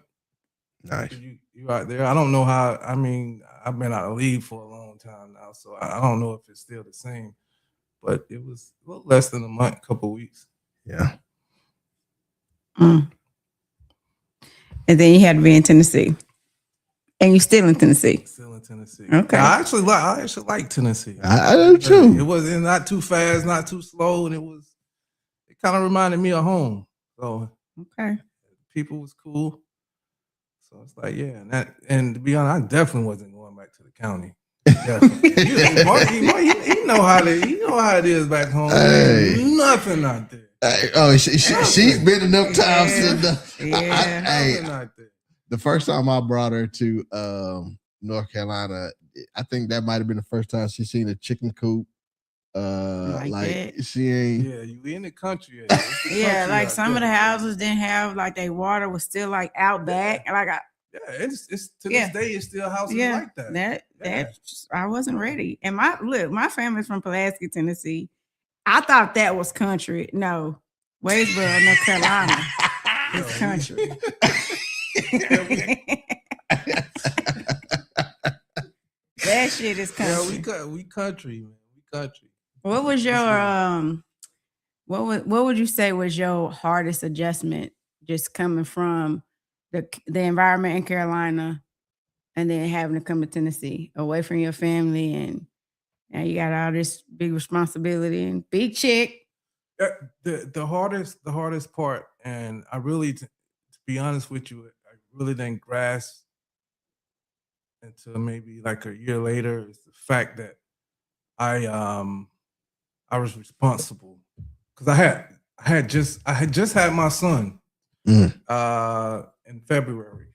Speaker 3: Nice.
Speaker 5: You out there. I don't know how. I mean, I've been out of league for a long time now, so I don't know if it's still the same. But it was a little less than a month, couple weeks.
Speaker 3: Yeah.
Speaker 4: And then you had to be in Tennessee, and you're still in Tennessee.
Speaker 5: Still in Tennessee.
Speaker 4: Okay.
Speaker 5: I actually like Tennessee.
Speaker 3: I do too.
Speaker 5: It wasn't not too fast, not too slow, and it kind of reminded me of home. So
Speaker 4: okay,
Speaker 5: people was cool. So it's like, yeah, and to be honest, I definitely wasn't going back to the county. You know how it is back home.
Speaker 3: Hey.
Speaker 5: Nothing out there.
Speaker 3: She's been enough times.
Speaker 5: Nothing out there.
Speaker 3: The first time I brought her to North Carolina, I think that might have been the first time she seen a chicken coop. She ain't.
Speaker 5: Yeah, you in the country.
Speaker 4: Yeah, like some of the houses didn't have like their water was still like out back. Like
Speaker 5: it's to this day it's still houses like that.
Speaker 4: That I wasn't ready. And my family's from Pulaski, Tennessee. I thought that was country. No, Wadesboro, North Carolina is country. That shit is country.
Speaker 5: Yeah, we country, man. We country.
Speaker 4: What was your what would you say was your hardest adjustment just coming from the environment in Carolina and then having to come to Tennessee away from your family and now you got all this big responsibility and big check?
Speaker 5: The hardest part, and I really to be honest with you, I really didn't grasp until maybe like a year later is the fact that I was responsible because I had just had my son
Speaker 3: Mm.
Speaker 5: in February,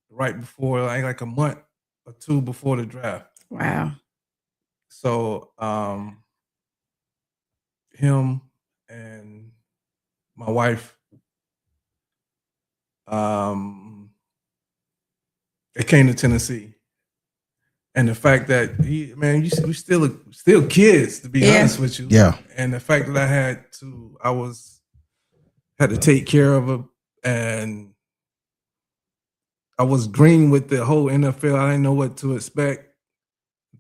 Speaker 5: right before like a month or two before the draft.
Speaker 4: Wow.
Speaker 5: So him and my wife, they came to Tennessee. And the fact that we still kids, to be honest with you.
Speaker 3: Yeah.
Speaker 5: And the fact that I had to take care of her, and I was green with the whole NFL. I didn't know what to expect,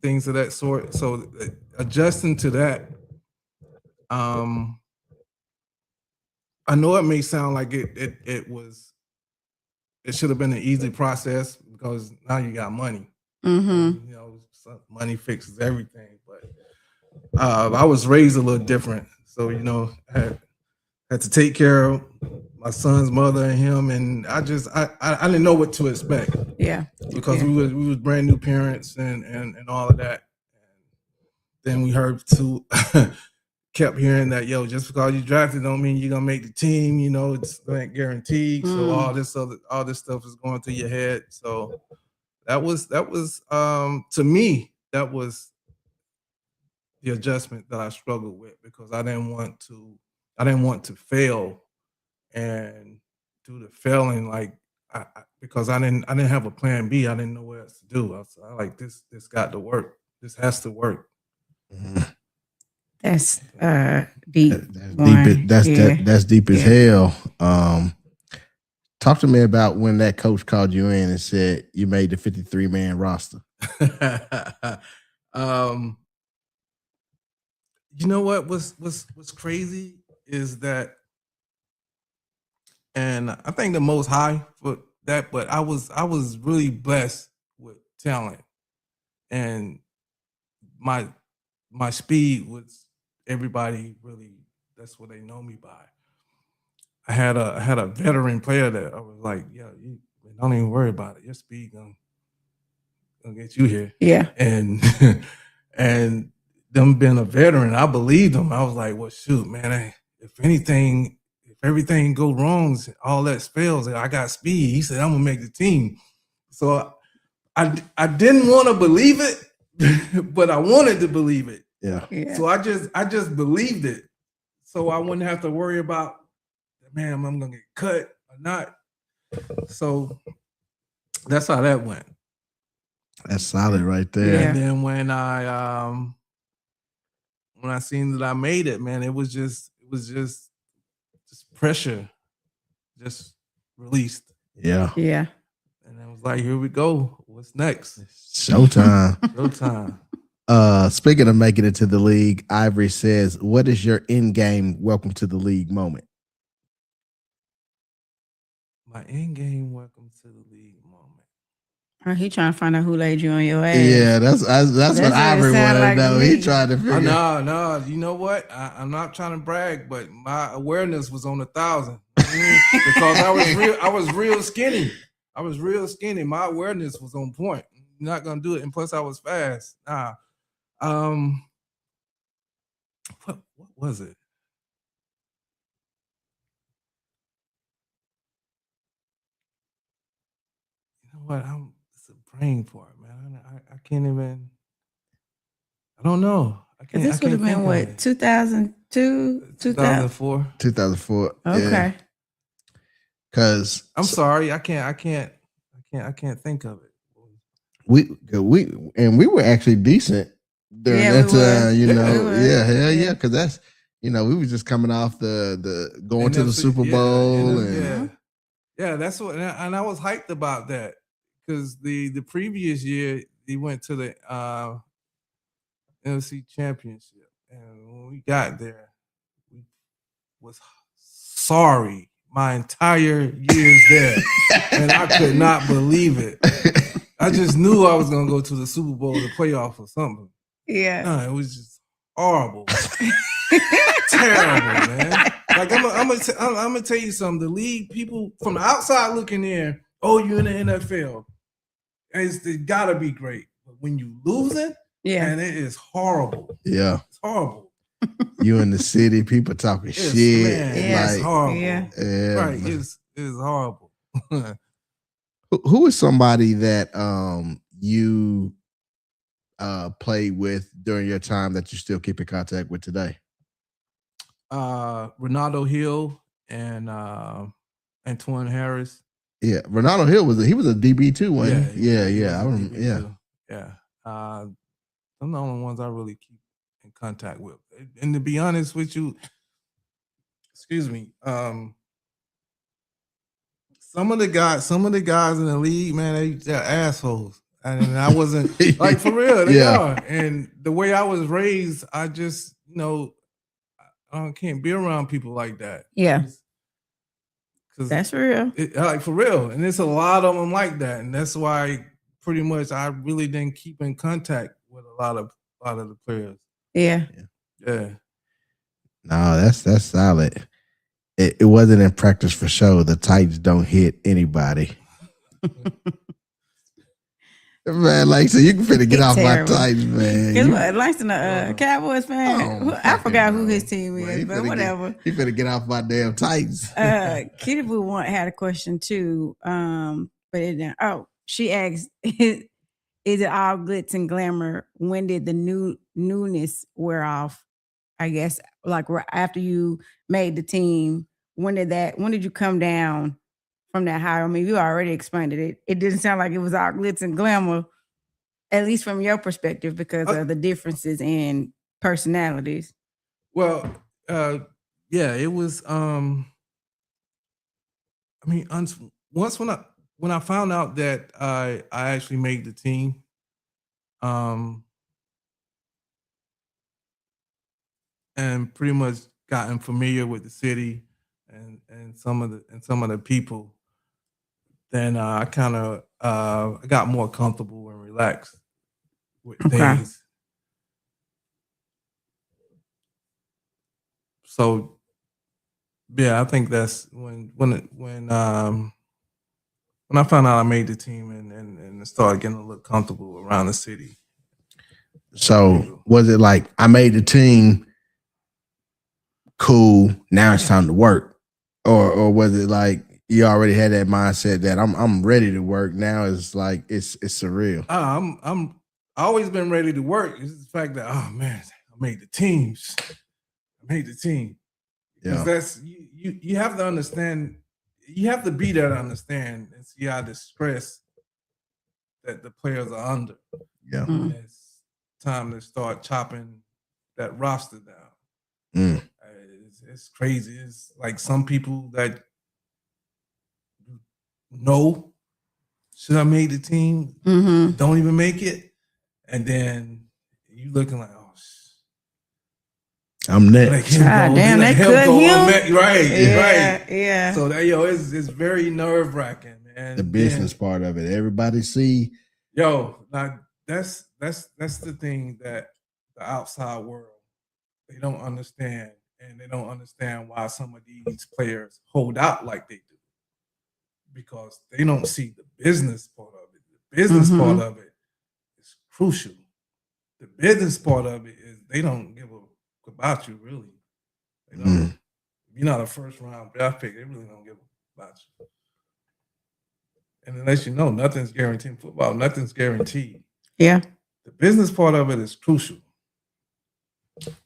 Speaker 5: things of that sort. So adjusting to that, I know it may sound like it should have been an easy process because now you got money.
Speaker 4: Mm-hmm.
Speaker 5: You know, money fixes everything. But I was raised a little different, so I had to take care of my son's mother and him, and I didn't know what to expect.
Speaker 4: Yeah,
Speaker 5: because we was brand new parents and all of that. And then we heard kept hearing that just because you drafted don't mean you're gonna make the team. It's not guaranteed. So all this stuff is going through your head. So that was to me, that was the adjustment that I struggled with because I didn't want to fail and do the failing because I didn't have a plan B. I didn't know what else to do. I like this got to work. This has to work.
Speaker 3: Mm-hmm.
Speaker 4: That's deep.
Speaker 3: That's deep as hell. Talk to me about when that coach called you in and said you made the 53-man roster.
Speaker 5: You know what was crazy is that, and I think the Most High for that, but I was really blessed with talent, and my speed was everybody really. That's what they know me by. I had a veteran player that I was like, you don't even worry about it. Your speed gonna get you here.
Speaker 4: Yeah.
Speaker 5: And and them being a veteran, I believed them. I was like, well, shoot, man, if everything go wrong, all that fails, I got speed. He said, I'm gonna make the team. So I didn't want to believe it, but I wanted to believe it.
Speaker 3: Yeah.
Speaker 5: So I just believed it. So I wouldn't have to worry about, man, I'm gonna get cut or not. So that's how that went.
Speaker 3: That's solid right there.
Speaker 5: And then when I seen that I made it, man, it was just pressure just released.
Speaker 3: Yeah.
Speaker 4: Yeah.
Speaker 5: And I was like, here we go. What's next?
Speaker 3: Showtime.
Speaker 5: Showtime.
Speaker 3: Speaking of making it to the league, Ivory says, what is your in-game welcome to the league moment?
Speaker 5: My in-game welcome to the league moment.
Speaker 4: Oh, he trying to find out who laid you on your ass.
Speaker 3: Yeah, that's what Ivory wanted to know. He tried to figure.
Speaker 5: No. You know what? I'm not trying to brag, but my awareness was on 1,000 because I was real skinny. I was real skinny. My awareness was on point. I'm not gonna do it, and plus I was fast. What was it? You know what? It's a brain fart, man. I can't even. I don't know.
Speaker 4: This would have been what, 2002,
Speaker 5: 2004,
Speaker 3: 2004.
Speaker 4: Okay.
Speaker 3: Because
Speaker 5: I'm sorry, I can't think of it.
Speaker 3: We were actually decent during that time, yeah. Because that's we were just coming off the going to the Super Bowl
Speaker 5: that's what, and I was hyped about that because the previous year he went to the NFC Championship, and when we got there, we was sorry my entire years there, and I could not believe it. I just knew I was gonna go to the Super Bowl, the playoff, or something.
Speaker 4: Yeah,
Speaker 5: no, it was just horrible. Terrible, man. Like I'm gonna tell you something. The league people from the outside looking in, oh, you in the NFL, it gotta be great. But when you lose it,
Speaker 4: Yeah.
Speaker 5: and it is horrible.
Speaker 3: Yeah.
Speaker 5: It's horrible.
Speaker 3: You in the city, people talking
Speaker 5: It's,
Speaker 3: shit.
Speaker 5: man,
Speaker 3: Like,
Speaker 5: it's horrible.
Speaker 4: Yeah.
Speaker 5: Right.
Speaker 3: man.
Speaker 5: It's horrible.
Speaker 3: Who is somebody that you played with during your time that you still keep in contact with today?
Speaker 5: Ronaldo Hill and Antoine Harris.
Speaker 3: Yeah, Ronaldo Hill was a DB too, wasn't he? Yeah. I remember.
Speaker 5: DB
Speaker 3: Yeah.
Speaker 5: too. Yeah. I'm the only ones I really keep in contact with. And to be honest with you, excuse me, some of the guys in the league, man, they're assholes. And I wasn't like, for real, they are. And the way I was raised, I just, I can't be around people like that.
Speaker 4: Yeah.
Speaker 5: 'Cause
Speaker 4: That's real.
Speaker 5: like, for real. And there's a lot of them like that. And that's why pretty much I really didn't keep in contact with a lot of the players.
Speaker 4: Yeah.
Speaker 5: Yeah.
Speaker 3: No, that's solid. It wasn't in practice for show. The Titans don't hit anybody. Man, like, so you can finna get off
Speaker 4: terrible.
Speaker 3: my Titans, man.
Speaker 4: Guess
Speaker 3: You-
Speaker 4: what? Langston, a Cowboys fan.
Speaker 3: Oh,
Speaker 4: I forgot who
Speaker 3: fucking
Speaker 4: his
Speaker 3: no.
Speaker 4: team
Speaker 3: Man,
Speaker 4: is,
Speaker 3: he
Speaker 4: but
Speaker 3: finna
Speaker 4: whatever.
Speaker 3: He finna get off my damn Titans.
Speaker 4: Kitty Boo had a question too. But it didn't. Oh, she asked, is it all glitz and glamour? When did the newness wear off? I guess like after you made the team, when did you come down from that high? I mean, you already explained it. It didn't sound like it was all glitz and glamour, at least from your perspective, because of the differences in personalities.
Speaker 5: Well, yeah, it was. I mean, once when I found out that I actually made the team, and pretty much gotten familiar with the city and some of the people, then I kind of I got more comfortable and relaxed with things. So yeah, I think that's when I found out I made the team and started getting a little comfortable around the city.
Speaker 3: So was it like I made the team? Cool. Now it's time to work, or was it like you already had that mindset that I'm ready to work? Now it's like it's surreal.
Speaker 5: I'm always been ready to work. It's the fact that, oh man, I made the teams. I made the team. Because that's you have to understand. You have to be there to understand and see how the stress that the players are under.
Speaker 3: Yeah.
Speaker 5: And it's time to start chopping that roster down. It's crazy. It's like some people that know should I made the team, don't even make it, and then you looking like, oh,
Speaker 3: I'm next.
Speaker 4: Damn, they cut him.
Speaker 5: Right.
Speaker 4: Yeah.
Speaker 5: So that it's very nerve wracking, man.
Speaker 3: The business part of it, everybody see.
Speaker 5: Now that's the thing that the outside world, they don't understand, and they don't understand why some of these players hold out like they do, because they don't see the business part of it. The business part of it is crucial. The business part of it is they don't give a about you, really. They don't. If you're not a first round draft pick, they really don't give a about you. And unless you know, nothing's guaranteed in football. Nothing's guaranteed.
Speaker 4: Yeah.
Speaker 5: The business part of it is crucial.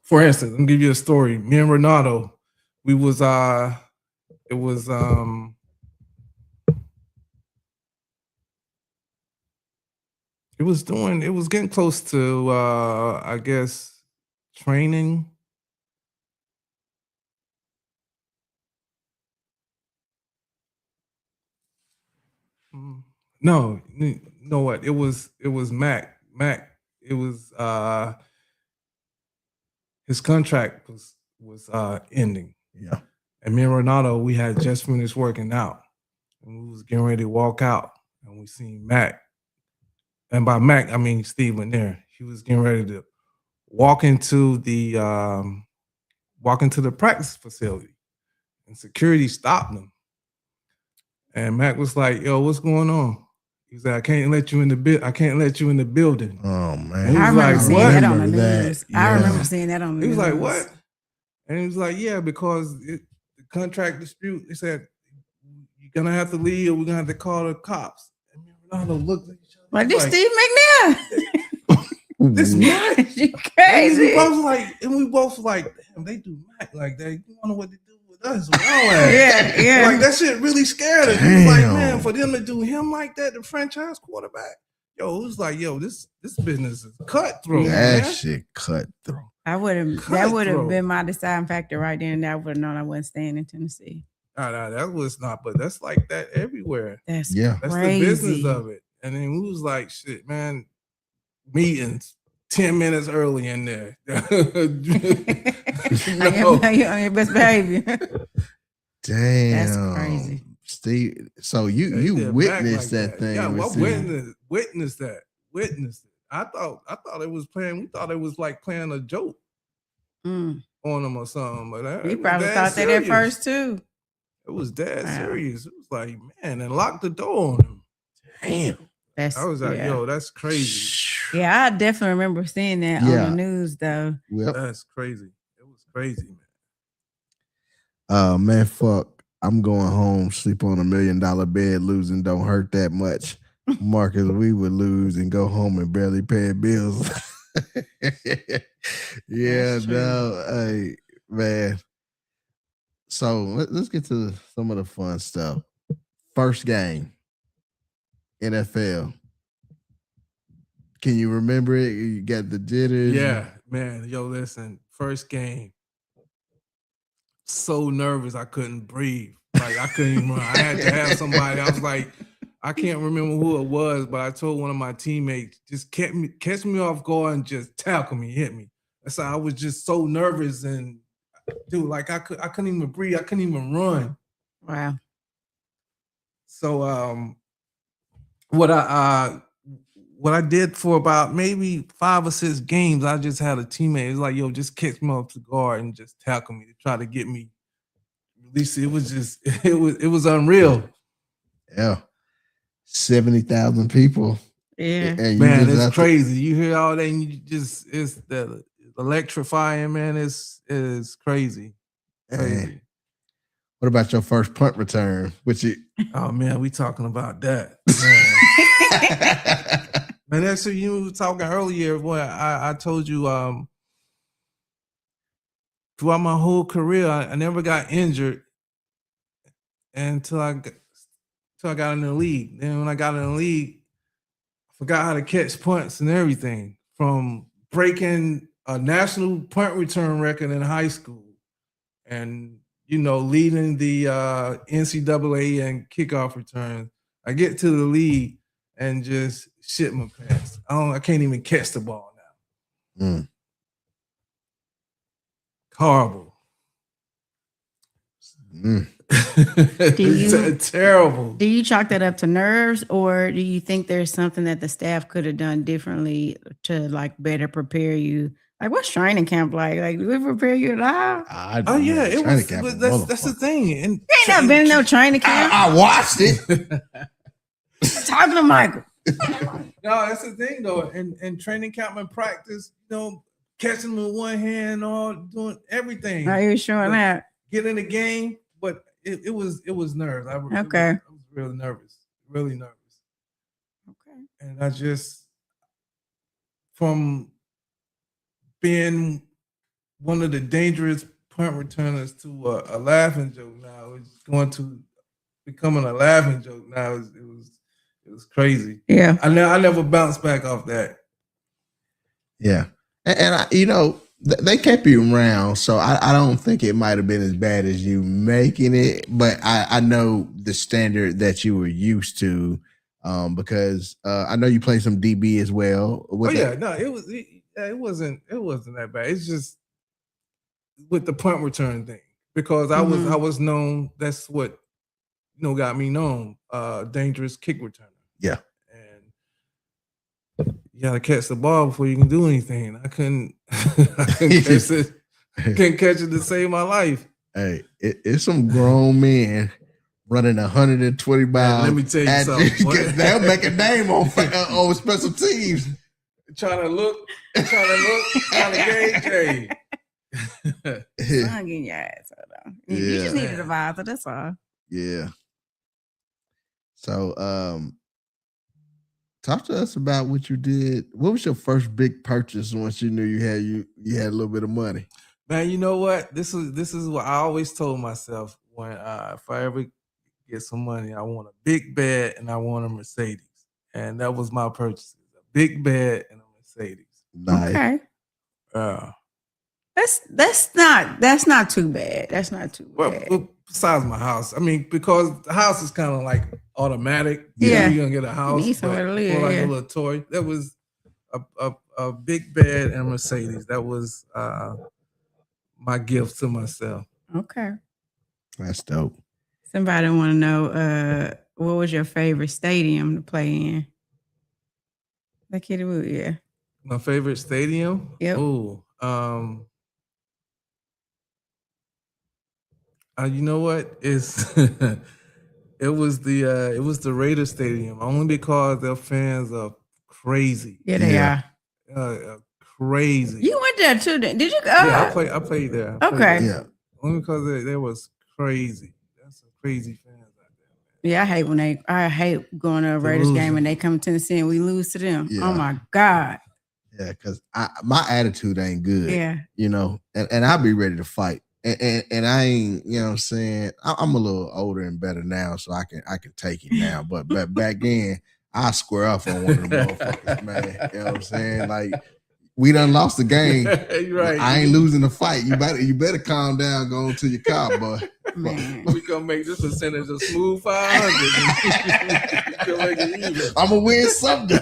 Speaker 5: For instance, let me give you a story. Me and Ronaldo, it was getting close to I guess training. No, you know what? It was Mac. It was his contract was ending.
Speaker 3: Yeah.
Speaker 5: And me and Ronaldo, we had just finished working out. And we was getting ready to walk out. And we seen Mac. And by Mac, I mean Steve went there. He was getting ready to walk into the walking to the practice facility, and security stopped him. And Mac was like, "Yo, what's going on?" He said, "I can't let you in the I can't let you in the building."
Speaker 3: Oh man,
Speaker 5: He
Speaker 4: I
Speaker 5: was
Speaker 4: remember
Speaker 5: like,
Speaker 4: seeing
Speaker 5: "What?"
Speaker 4: that on the
Speaker 3: Remember that,
Speaker 4: news.
Speaker 3: yeah.
Speaker 4: I remember seeing that on the
Speaker 5: He was
Speaker 4: news.
Speaker 5: like, "What?" And he was like, "Yeah, because the contract dispute." He said, "You're gonna have to leave, or we're gonna have to call the cops." And me and Ronaldo looked at each other.
Speaker 4: Like, this
Speaker 5: like,
Speaker 4: Steve McNair.
Speaker 5: This Mac.
Speaker 4: You
Speaker 5: And
Speaker 4: crazy.
Speaker 5: we both like, damn, they do Mac like that. You wonder what they do with us. With our ass.
Speaker 4: Yeah.
Speaker 5: Like that shit really scared us. It was like,
Speaker 3: Damn.
Speaker 5: man, for them to do him like that, the franchise quarterback. Yo, it was like, yo, this business is cutthroat,
Speaker 3: that
Speaker 5: man.
Speaker 3: shit cutthroat.
Speaker 4: That would have
Speaker 5: Cutthroat.
Speaker 4: been my deciding factor right there, and I would have known I wasn't staying in Tennessee.
Speaker 5: Nah, that was not, but that's like that everywhere.
Speaker 4: That's
Speaker 3: Yeah.
Speaker 5: That's
Speaker 4: crazy.
Speaker 5: the business of it. And then we was like, shit, man, meetings 10 minutes early in there.
Speaker 4: On your best behavior.
Speaker 3: Damn,
Speaker 4: That's crazy.
Speaker 3: Steve. So
Speaker 5: They
Speaker 3: you
Speaker 5: did Mac
Speaker 3: witnessed
Speaker 5: like
Speaker 3: that thing.
Speaker 5: Yeah,
Speaker 3: with
Speaker 5: well,
Speaker 3: Steve.
Speaker 5: witnessed that. Witnessed it. I thought it was playing. We thought it was like playing a joke
Speaker 4: Mm.
Speaker 5: on them or something. But
Speaker 4: You
Speaker 5: it was
Speaker 4: probably
Speaker 5: dead
Speaker 4: thought that at
Speaker 5: serious.
Speaker 4: first too.
Speaker 5: It was dead
Speaker 4: Wow.
Speaker 5: serious. It was like, man, and locked the door on him.
Speaker 3: Damn.
Speaker 4: That's
Speaker 5: I was like,
Speaker 4: yeah.
Speaker 5: yo, that's crazy.
Speaker 4: Yeah, I definitely remember seeing that on
Speaker 3: Yeah.
Speaker 4: the news though.
Speaker 3: Yep.
Speaker 5: That's crazy. It was crazy, man.
Speaker 3: Man, fuck. I'm going home, sleep on $1 million bed, losing don't hurt that much. Marcus, we would lose and go home and barely pay bills. Yeah,
Speaker 4: That's true.
Speaker 3: no, hey, man. So let's get to some of the fun stuff. First game, NFL. Can you remember it? You got the jitters.
Speaker 5: Yeah, man. Yo, listen, first game. So nervous I couldn't breathe. Like I couldn't even run. I had to have somebody. I was like, I can't remember who it was, but I told one of my teammates, just catch me off guard and just tackle me, hit me. That's how I was just so nervous and dude, like I couldn't even breathe. I couldn't even run.
Speaker 4: Wow.
Speaker 5: So what I did for about maybe 5 or 6 games, I just had a teammate. It was like, yo, just catch me off the guard and just tackle me to try to get me. At least it was just it was unreal.
Speaker 3: Yeah. 70,000 people.
Speaker 4: Yeah.
Speaker 3: And you
Speaker 5: Man,
Speaker 3: just
Speaker 5: it's
Speaker 3: have to-
Speaker 5: crazy. You hear all that and you just it's the electrifying, man. It's crazy. Crazy.
Speaker 3: What about your first punt return?
Speaker 5: Oh man, we talking about that. Man, that's what you were talking earlier. When I told you throughout my whole career, I never got injured until I got in the league. Then when I got in the league, I forgot how to catch punts and everything, from breaking a national punt return record in high school and leading the NCAA and kickoff returns. I get to the league and just shit my pants. I can't even catch the ball now.
Speaker 3: Mm.
Speaker 5: Horrible.
Speaker 3: Mm.
Speaker 5: Terrible.
Speaker 4: Do you chalk that up to nerves, or do you think there's something that the staff could have done differently to like better prepare you? Like, what's training camp like? Like, do we prepare you at all?
Speaker 5: Oh yeah, it was. That's the thing. And
Speaker 4: You ain't never been in no training camp.
Speaker 3: I watched it.
Speaker 4: Talking to Michael.
Speaker 5: No, that's the thing though. And training camp and practice, catching them with one hand, all doing everything.
Speaker 4: Are you showing that?
Speaker 5: Get in the game, but it was nerves. I was really nervous, really nervous.
Speaker 4: Okay.
Speaker 5: And I just, from being one of the dangerous punt returners to a laughing joke now, it's going to becoming a laughing joke now. It was crazy.
Speaker 4: Yeah.
Speaker 5: I never bounced back off that.
Speaker 3: Yeah. And they kept you around, so I don't think it might have been as bad as you making it, but I know the standard that you were used to, because I know you played some DB as well.
Speaker 5: No, it wasn't that bad. It's just with the punt return thing, because I was known. That's what got me known. Dangerous kick returner.
Speaker 3: Yeah.
Speaker 5: You gotta catch the ball before you can do anything. I couldn't catch it. Can't catch it to save my life.
Speaker 3: Hey, it's some grown men running 120 miles.
Speaker 5: Let me tell you something.
Speaker 3: They'll make a name on special teams.
Speaker 5: Trying to gauge. Hey.
Speaker 4: I'm getting your ass out. You just needed a visor. That's all.
Speaker 3: Yeah. So, talk to us about what you did. What was your first big purchase once you knew you had a little bit of money?
Speaker 5: Man, you know what? This is what I always told myself when if I ever get some money, I want a big bed and I want a Mercedes, and that was my purchase: a big bed and a Mercedes.
Speaker 3: Nice.
Speaker 4: Okay. That's not too bad. That's not too bad.
Speaker 5: Well, besides my house, I mean, because the house is kind of like automatic.
Speaker 4: Yeah,
Speaker 5: you're gonna get a house.
Speaker 4: You need somewhere to live.
Speaker 5: Like a little toy. That was a big bed and a Mercedes. That was my gift to myself.
Speaker 4: Okay.
Speaker 3: That's dope.
Speaker 4: Somebody want to know what was your favorite stadium to play in? That kid, yeah.
Speaker 5: My favorite stadium?
Speaker 4: Yep.
Speaker 5: Oh, you know what? It was the Raiders Stadium, only because their fans are crazy.
Speaker 4: Yeah, they are.
Speaker 5: Crazy.
Speaker 4: You went there too? Did you go?
Speaker 5: Yeah, I played there.
Speaker 4: Okay.
Speaker 3: Yeah.
Speaker 5: Only because they was crazy. That's some crazy fans out there.
Speaker 4: Yeah, I hate going to a Raiders game and they come to Tennessee and we lose to them. Yeah. Oh my God.
Speaker 3: Yeah, because my attitude ain't good.
Speaker 4: Yeah.
Speaker 3: You know, and I'll be ready to fight. And I ain't, you know what I'm saying? I'm a little older and better now, so I can take it now. But back then, I square up on one of the motherfuckers, man. You know what I'm saying? Like, we done lost the game.
Speaker 5: Right.
Speaker 3: I ain't losing the fight. You better calm down, go to your car, boy.
Speaker 5: We gonna make this percentage a smooth 500.
Speaker 3: I'm gonna win something.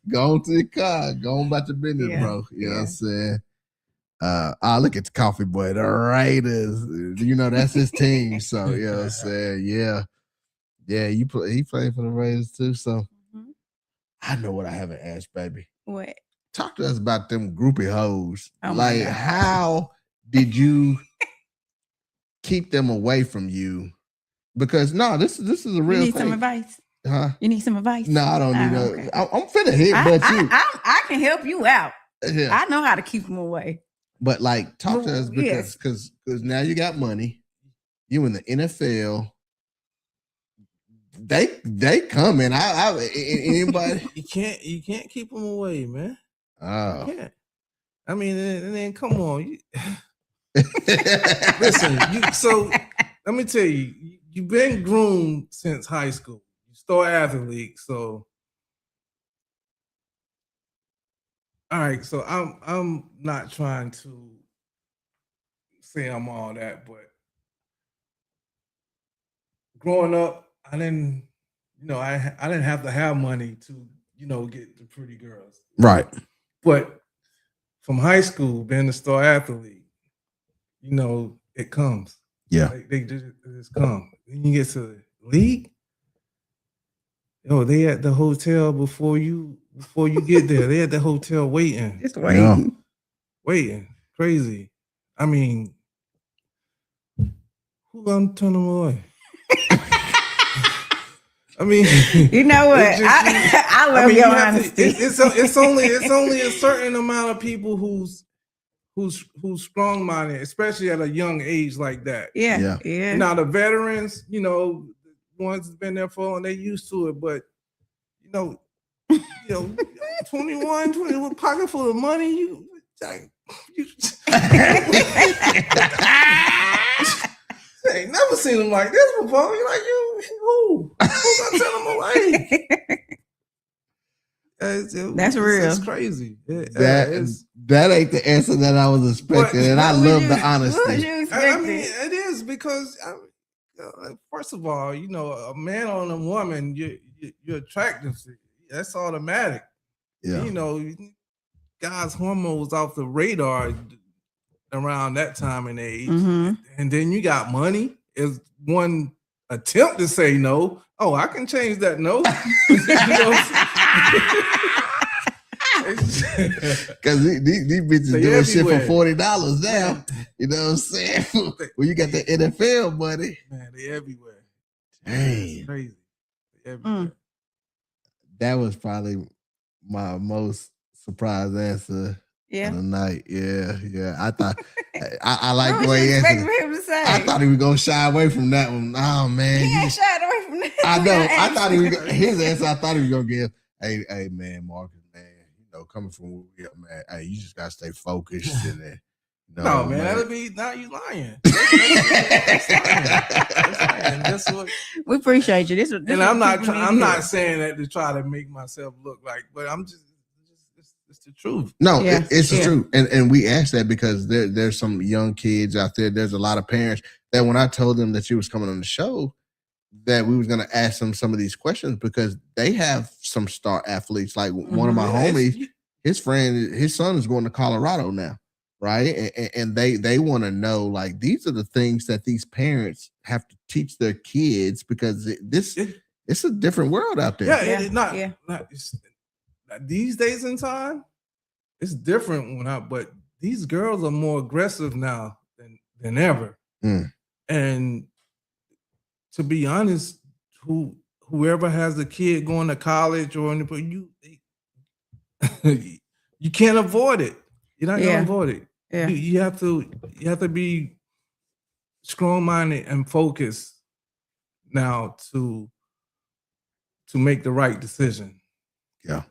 Speaker 3: Go on to your car. Go on about your business, bro. You know what I'm saying? Look at the coffee boy, the Raiders. You know, that's his team. So, you know what I'm saying? Yeah. Yeah, he played for the Raiders too. So I know what I haven't asked, baby.
Speaker 4: What?
Speaker 3: Talk to us about them groupie hoes.
Speaker 4: Oh
Speaker 3: like, how did you keep them away from you? Because this is a real
Speaker 4: You need
Speaker 3: thing.
Speaker 4: some advice?
Speaker 3: Huh?
Speaker 4: You need some advice?
Speaker 3: No, I don't need no.
Speaker 4: Okay.
Speaker 3: I'm finna hit, but you.
Speaker 4: I can help you out.
Speaker 3: Yeah.
Speaker 4: I know how to keep them away.
Speaker 3: But like, talk to us because now you got money. You in the NFL. They coming. Anybody?
Speaker 5: You can't keep them away, man.
Speaker 3: Oh.
Speaker 5: You can't. I mean, and then come on. Listen, so let me tell you, you've been groomed since high school. You start athlete, so all right. So I'm not trying to say I'm all that, but growing up, I didn't have to have money to, get the pretty girls.
Speaker 3: Right.
Speaker 5: But from high school, being a star athlete, it comes.
Speaker 3: Yeah.
Speaker 5: Like, they just come. Then you get to the league. They at the hotel before you get there. They at the hotel waiting.
Speaker 4: Just waiting.
Speaker 3: Yeah.
Speaker 5: Waiting. Crazy. I mean, who gonna turn them away? I mean,
Speaker 4: you know what? I love your honesty.
Speaker 5: It's only a certain amount of people who's strong-minded, especially at a young age like that.
Speaker 4: Yeah.
Speaker 5: Now the veterans, ones that's been there for long, they used to it, but 21, pocket full of money, you ain't never seen them like this before. You're like, who gonna tell them away?
Speaker 4: That's real.
Speaker 5: It's crazy.
Speaker 3: That ain't the answer that I was expecting, and I love the honesty.
Speaker 5: I mean, it is because, first of all, a man on a woman, you're attractive to. That's automatic.
Speaker 3: Yeah.
Speaker 5: Guys' hormones off the radar around that time and age, and then you got money. Is one attempt to say no. Oh, I can change that no.
Speaker 3: Because these bitches
Speaker 5: They
Speaker 3: doing shit for
Speaker 5: everywhere.
Speaker 3: $40 now. You know what I'm saying? When you got the NFL money.
Speaker 5: Man, they everywhere.
Speaker 3: Dang.
Speaker 5: It's crazy. They everywhere.
Speaker 3: That was probably my most surprised answer
Speaker 4: Yeah.
Speaker 3: of the night. Yeah. I thought I like
Speaker 4: What
Speaker 3: the
Speaker 4: was
Speaker 3: way
Speaker 4: you
Speaker 3: he
Speaker 4: expecting
Speaker 3: answered.
Speaker 4: him to say?
Speaker 3: I thought he was gonna shy away from that one. Oh man,
Speaker 4: He
Speaker 3: you
Speaker 4: ain't
Speaker 3: just-
Speaker 4: shied away from that.
Speaker 3: I know. I thought he was
Speaker 5: gonna-
Speaker 3: his answer. I thought he was gonna give. Hey, man, Marcus, man. You know, coming from where we up, man. Hey, you just gotta stay focused and then.
Speaker 5: No, man, that'll be now you lying. That's lying. That's what.
Speaker 4: We appreciate you. This
Speaker 5: And I'm not saying that to try to make myself look like, but I'm just it's the truth.
Speaker 3: No,
Speaker 4: Yeah.
Speaker 3: it's the truth. And we asked that because there's some young kids out there. There's a lot of parents that when I told them that you was coming on the show, that we was gonna ask them some of these questions because they have some star athletes. Like one of my homies, his son is going to Colorado now. Right. And they want to know, like, these are the things that these parents have to teach their kids because it's a different world out there.
Speaker 5: These days in time, it's different but these girls are more aggressive now than ever. And to be honest, whoever has a kid going to college or you can't avoid it. You're not gonna avoid it.
Speaker 4: Yeah.
Speaker 5: You have to be strong-minded and focused now to make the right decision.
Speaker 3: Yeah.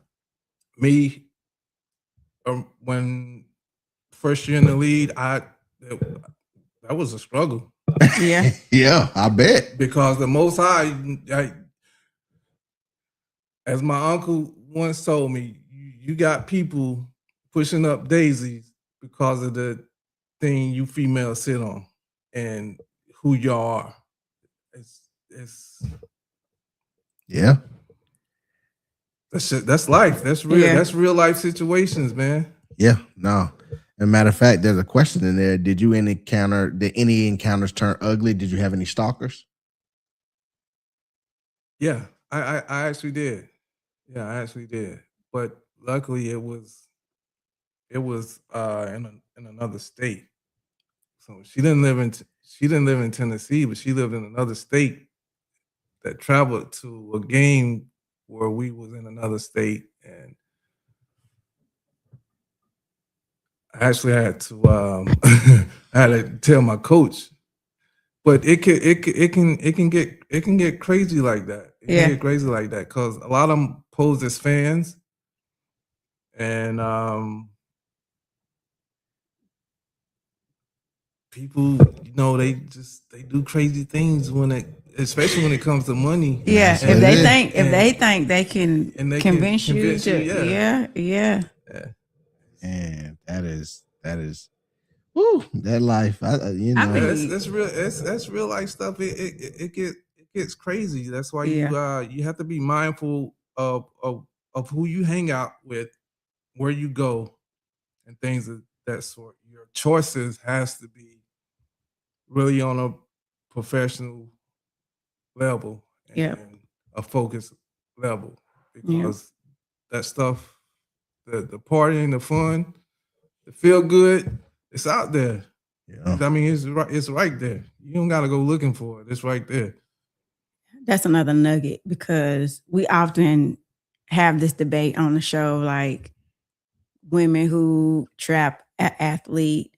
Speaker 5: Me, when first year in the league, that was a struggle.
Speaker 4: Yeah.
Speaker 3: Yeah, I bet.
Speaker 5: Because the Most High, as my uncle once told me, you got people pushing up daisies because of the thing you females sit on and who you are. It's
Speaker 3: yeah.
Speaker 5: That's life. That's real.
Speaker 4: Yeah.
Speaker 5: That's real life situations, man.
Speaker 3: Yeah, no. As a matter of fact, there's a question in there. Did any encounters turn ugly? Did you have any stalkers?
Speaker 5: Yeah, I actually did. Yeah, I actually did. But luckily it was in another state. So she didn't live in Tennessee, but she lived in another state that traveled to a game where we was in another state, and I actually had to I had to tell my coach. But it can get crazy like that. It can get crazy like that because a lot of them pose as fans, and people, they do crazy things especially when it comes to money.
Speaker 4: Yeah,
Speaker 5: And
Speaker 4: if they think they can convince you to, yeah.
Speaker 3: And that is woo, that life.
Speaker 4: I mean,
Speaker 5: that's real. That's real life stuff. It gets crazy. That's why you have to be mindful of who you hang out with, where you go, and things of that sort. Your choices has to be really on a professional level and a focused level because that stuff, the partying, the fun, the feel good, it's out there.
Speaker 3: Yeah.
Speaker 5: I mean, it's right there. You don't gotta go looking for it. It's right there.
Speaker 4: That's another nugget because we often have this debate on the show, like women who trap an athlete,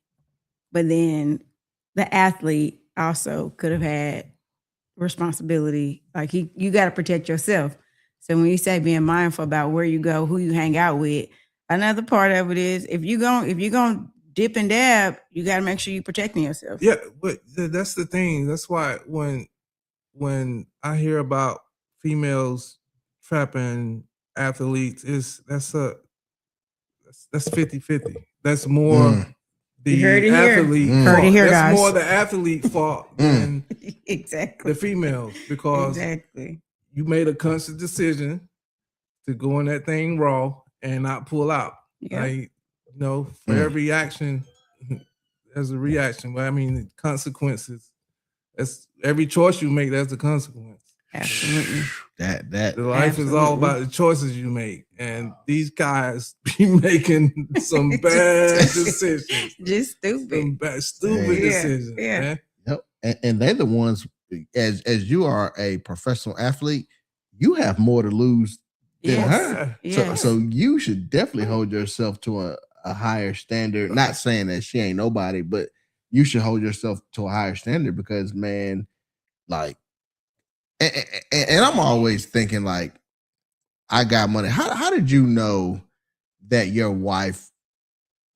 Speaker 4: but then the athlete also could have had responsibility. Like you got to protect yourself. So when you say being mindful about where you go, who you hang out with, another part of it is if you're going dip and dab, you got to make sure you're protecting yourself.
Speaker 5: Yeah, but that's the thing. That's why when I hear about females trapping athletes, that's 50-50. That's more the athlete.
Speaker 4: Heard it here,
Speaker 5: that's
Speaker 4: guys.
Speaker 5: more the athlete fault than
Speaker 4: exactly
Speaker 5: the females because you made a conscious decision to go in that thing raw and not pull out.
Speaker 4: Yeah.
Speaker 5: Like, for every action, there's a reaction. But I mean, the consequences. That's every choice you make. That's the consequence.
Speaker 4: Absolutely.
Speaker 3: That
Speaker 5: The life is all
Speaker 4: Absolutely.
Speaker 5: about the choices you make, and these guys be making some bad decisions,
Speaker 4: Just stupid.
Speaker 5: some bad, stupid
Speaker 3: Yeah.
Speaker 5: decisions,
Speaker 4: Yeah.
Speaker 5: man.
Speaker 3: Yep. And they're the ones, as you are a professional athlete, you have more to lose than
Speaker 4: Yes.
Speaker 3: her.
Speaker 4: Yes.
Speaker 3: So you should definitely hold yourself to a higher standard. Not saying that she ain't nobody, but you should hold yourself to a higher standard because, man, like, and I'm always thinking like, I got money. How did you know that your wife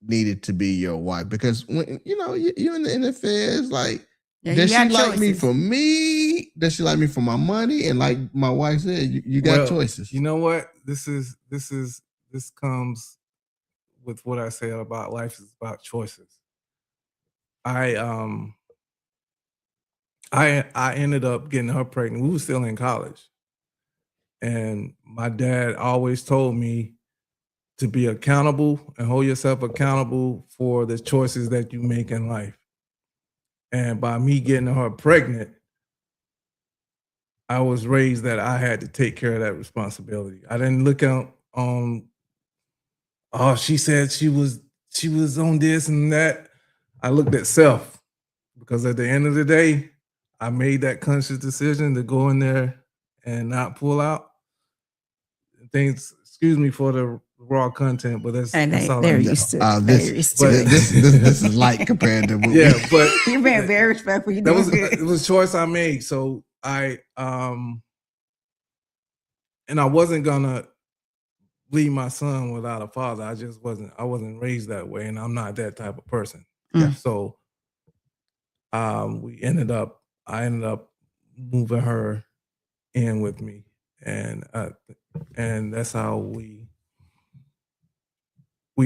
Speaker 3: needed to be your wife? Because when you're in the NFL, it's like,
Speaker 4: Yeah,
Speaker 3: does
Speaker 4: you
Speaker 3: she
Speaker 4: got
Speaker 3: like me
Speaker 4: choices.
Speaker 3: for me? Does she like me for my money? And like my wife said, you got
Speaker 5: Well,
Speaker 3: choices.
Speaker 5: You know what? This comes with what I said about life is about choices. I ended up getting her pregnant. We were still in college. And my dad always told me to be accountable and hold yourself accountable for the choices that you make in life. And by me getting her pregnant, I was raised that I had to take care of that responsibility. I didn't look out on, oh, she said she was on this and that. I looked at self, because at the end of the day, I made that conscious decision to go in there and not pull out things. Excuse me for the raw content, but that's
Speaker 4: And
Speaker 5: all
Speaker 4: they're
Speaker 5: I know.
Speaker 4: used to it. They're used to it.
Speaker 3: This is light compared to what
Speaker 5: Yeah, but
Speaker 4: You're being very respectful. You're doing good.
Speaker 5: it was a choice I made. So and I wasn't gonna leave my son without a father. I wasn't raised that way, and I'm not that type of person.
Speaker 4: Mm.
Speaker 5: So I ended up moving her in with me, and that's how we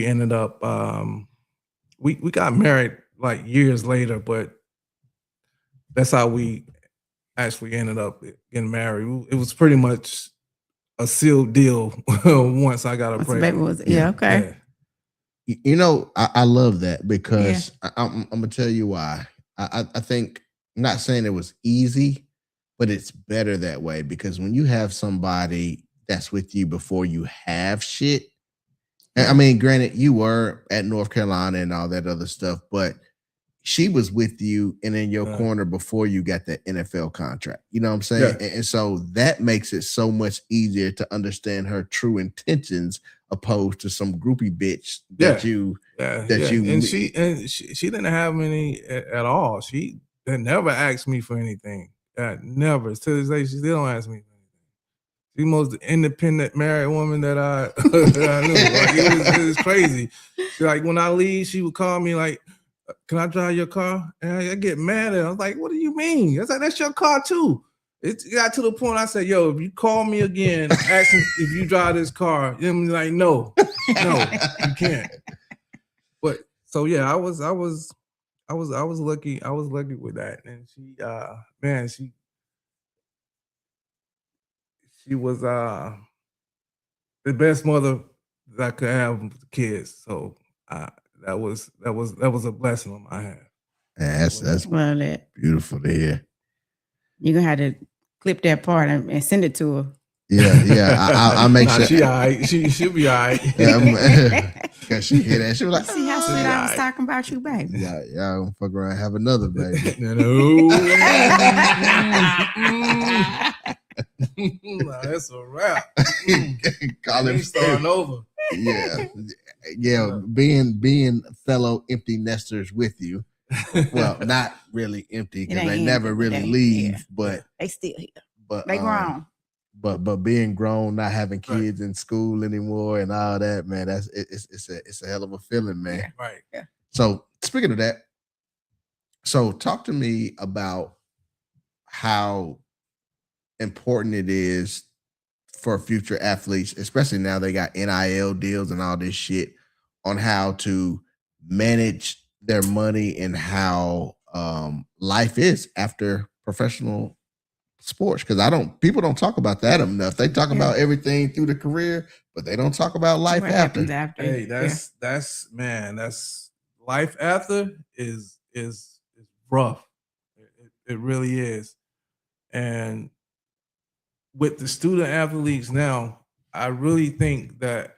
Speaker 5: ended up we got married like years later, but that's how we actually ended up getting married. It was pretty much a sealed deal once I got her
Speaker 4: Once the baby
Speaker 5: pregnant.
Speaker 4: was, yeah, okay.
Speaker 3: Yeah. I love that because I'm gonna tell you why. I think, I'm not saying it was easy, but it's better that way because when you have somebody that's with you before you have shit. I mean, granted, you were at North Carolina and all that other stuff, but she was with you and in your corner before you got that NFL contract. You know what I'm saying?
Speaker 5: Yeah.
Speaker 3: And so that makes it so much easier to understand her true intentions opposed to some groupie bitch that you
Speaker 5: and she didn't have any at all. She never asked me for anything. Never. To this day, she still don't ask me for anything. She's the most independent married woman that I knew. Like, it was crazy. Like, when I leave, she would call me like, "Can I drive your car?" And I get mad at her. I was like, "What do you mean?" I was like, "That's your car too." It got to the point I said, "Yo, if you call me again asking if you drive this car," I'm like, no, you can't. But so yeah, I was lucky. I was lucky with that. And she man, she was the best mother that I could have with kids. So that was a blessing on my hand.
Speaker 3: That's
Speaker 4: Well, that
Speaker 3: beautiful to hear.
Speaker 4: you're gonna have to clip that part and send it to her.
Speaker 3: Yeah. I'll make sure.
Speaker 5: She all right. She'll be all right.
Speaker 3: Cause she hear that, she was like,
Speaker 4: See how sweet I was talking about you, baby.
Speaker 3: Yeah, y'all gonna fuck around and have another baby.
Speaker 5: No, that's a wrap.
Speaker 3: Call him
Speaker 5: starting over.
Speaker 3: Yeah. Being fellow empty nesters with you. Well, not really empty because they never really leave, but
Speaker 4: they still here.
Speaker 3: But
Speaker 4: they grown.
Speaker 3: But being grown, not having kids in school anymore, and all that, man, it's a hell of a feeling, man.
Speaker 4: Yeah.
Speaker 5: Right.
Speaker 4: Yeah.
Speaker 3: So speaking of that, so talk to me about how important it is for future athletes, especially now they got NIL deals and all this shit, on how to manage their money and how life is after professional sports. Because people don't talk about that enough. They talk about everything through the career, but they don't talk about life
Speaker 4: What
Speaker 3: after.
Speaker 4: happens after.
Speaker 5: Hey, that's life after is rough. It really is. And with the student athletes now, I really think that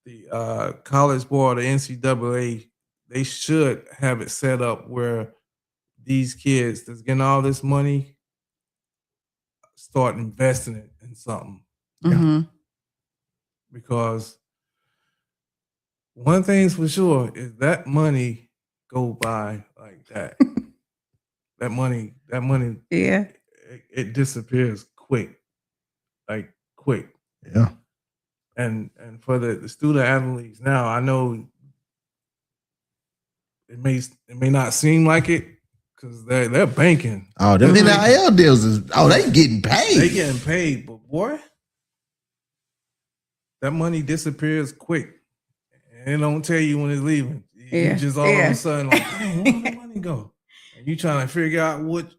Speaker 5: the college board, the NCAA, they should have it set up where these kids that's getting all this money start investing it in something.
Speaker 4: Mhm.
Speaker 5: Because one thing's for sure is that money go by like that. that money,
Speaker 4: Yeah.
Speaker 5: it disappears quick, like quick.
Speaker 3: Yeah.
Speaker 5: And for the student athletes now, I know it may not seem like it because they're banking.
Speaker 3: Oh, them
Speaker 4: Mhm.
Speaker 3: NIL deals is they getting paid.
Speaker 5: They getting paid, but boy, that money disappears quick. And it don't tell you when it's leaving.
Speaker 4: Yeah.
Speaker 5: You just all of
Speaker 4: Yeah.
Speaker 5: a sudden like, dang, where did the money go? And you trying to figure out what.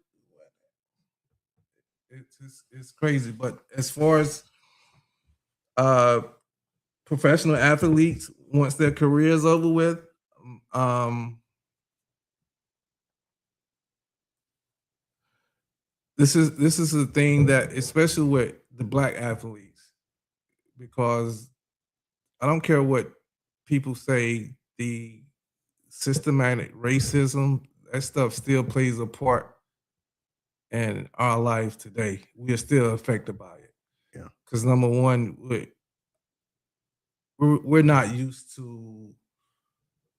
Speaker 5: It's crazy. But as far as professional athletes, once their career is over with, this is a thing that, especially with the black athletes, because I don't care what people say, the systematic racism, that stuff still plays a part in our life today. We are still affected by it.
Speaker 3: Yeah.
Speaker 5: Because number one, we're not used to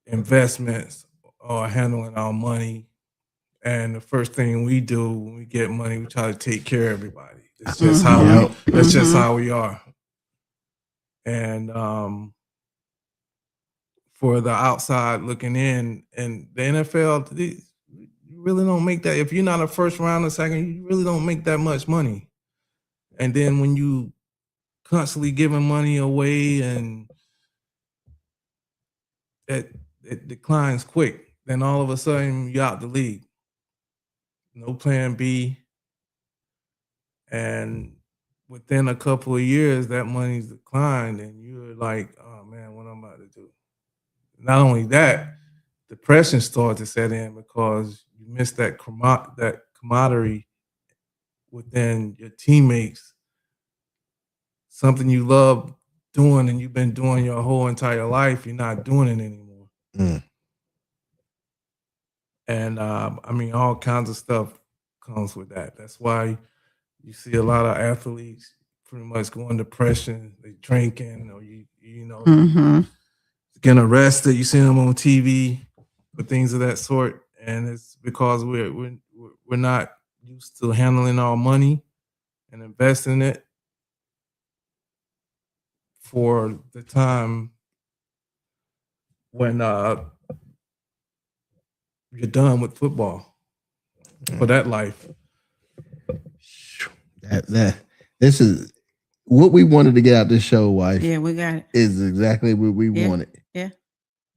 Speaker 5: investments or handling our money. And the first thing we do when we get money, we try to take care of everybody. It's just
Speaker 3: Mhm.
Speaker 5: that's just
Speaker 4: Mhm.
Speaker 5: how we are. And for the outside looking in, and the NFL, you really don't make that. If you're not a first round or second, you really don't make that much money. And then when you constantly giving money away and it declines quick, then all of a sudden you're out the league. No plan B. And within a couple of years, that money's declined, and you're like, oh man, what am I about to do? Not only that, depression starts to set in because you miss that camaraderie within your teammates, something you love doing and you've been doing your whole entire life, you're not doing it anymore.
Speaker 3: Mm.
Speaker 5: And I mean, all kinds of stuff comes with that. That's why you see a lot of athletes pretty much going depression, they drinking, or you know,
Speaker 4: Mhm.
Speaker 5: getting arrested. You see them on TV or things of that sort, and it's because we're not used to handling our money and investing it for the time when you're done with football for that life.
Speaker 3: That this is what we wanted to get out this show, wife.
Speaker 4: Yeah, we got it.
Speaker 3: Is exactly what we
Speaker 4: Yeah.
Speaker 3: wanted.
Speaker 4: Yeah.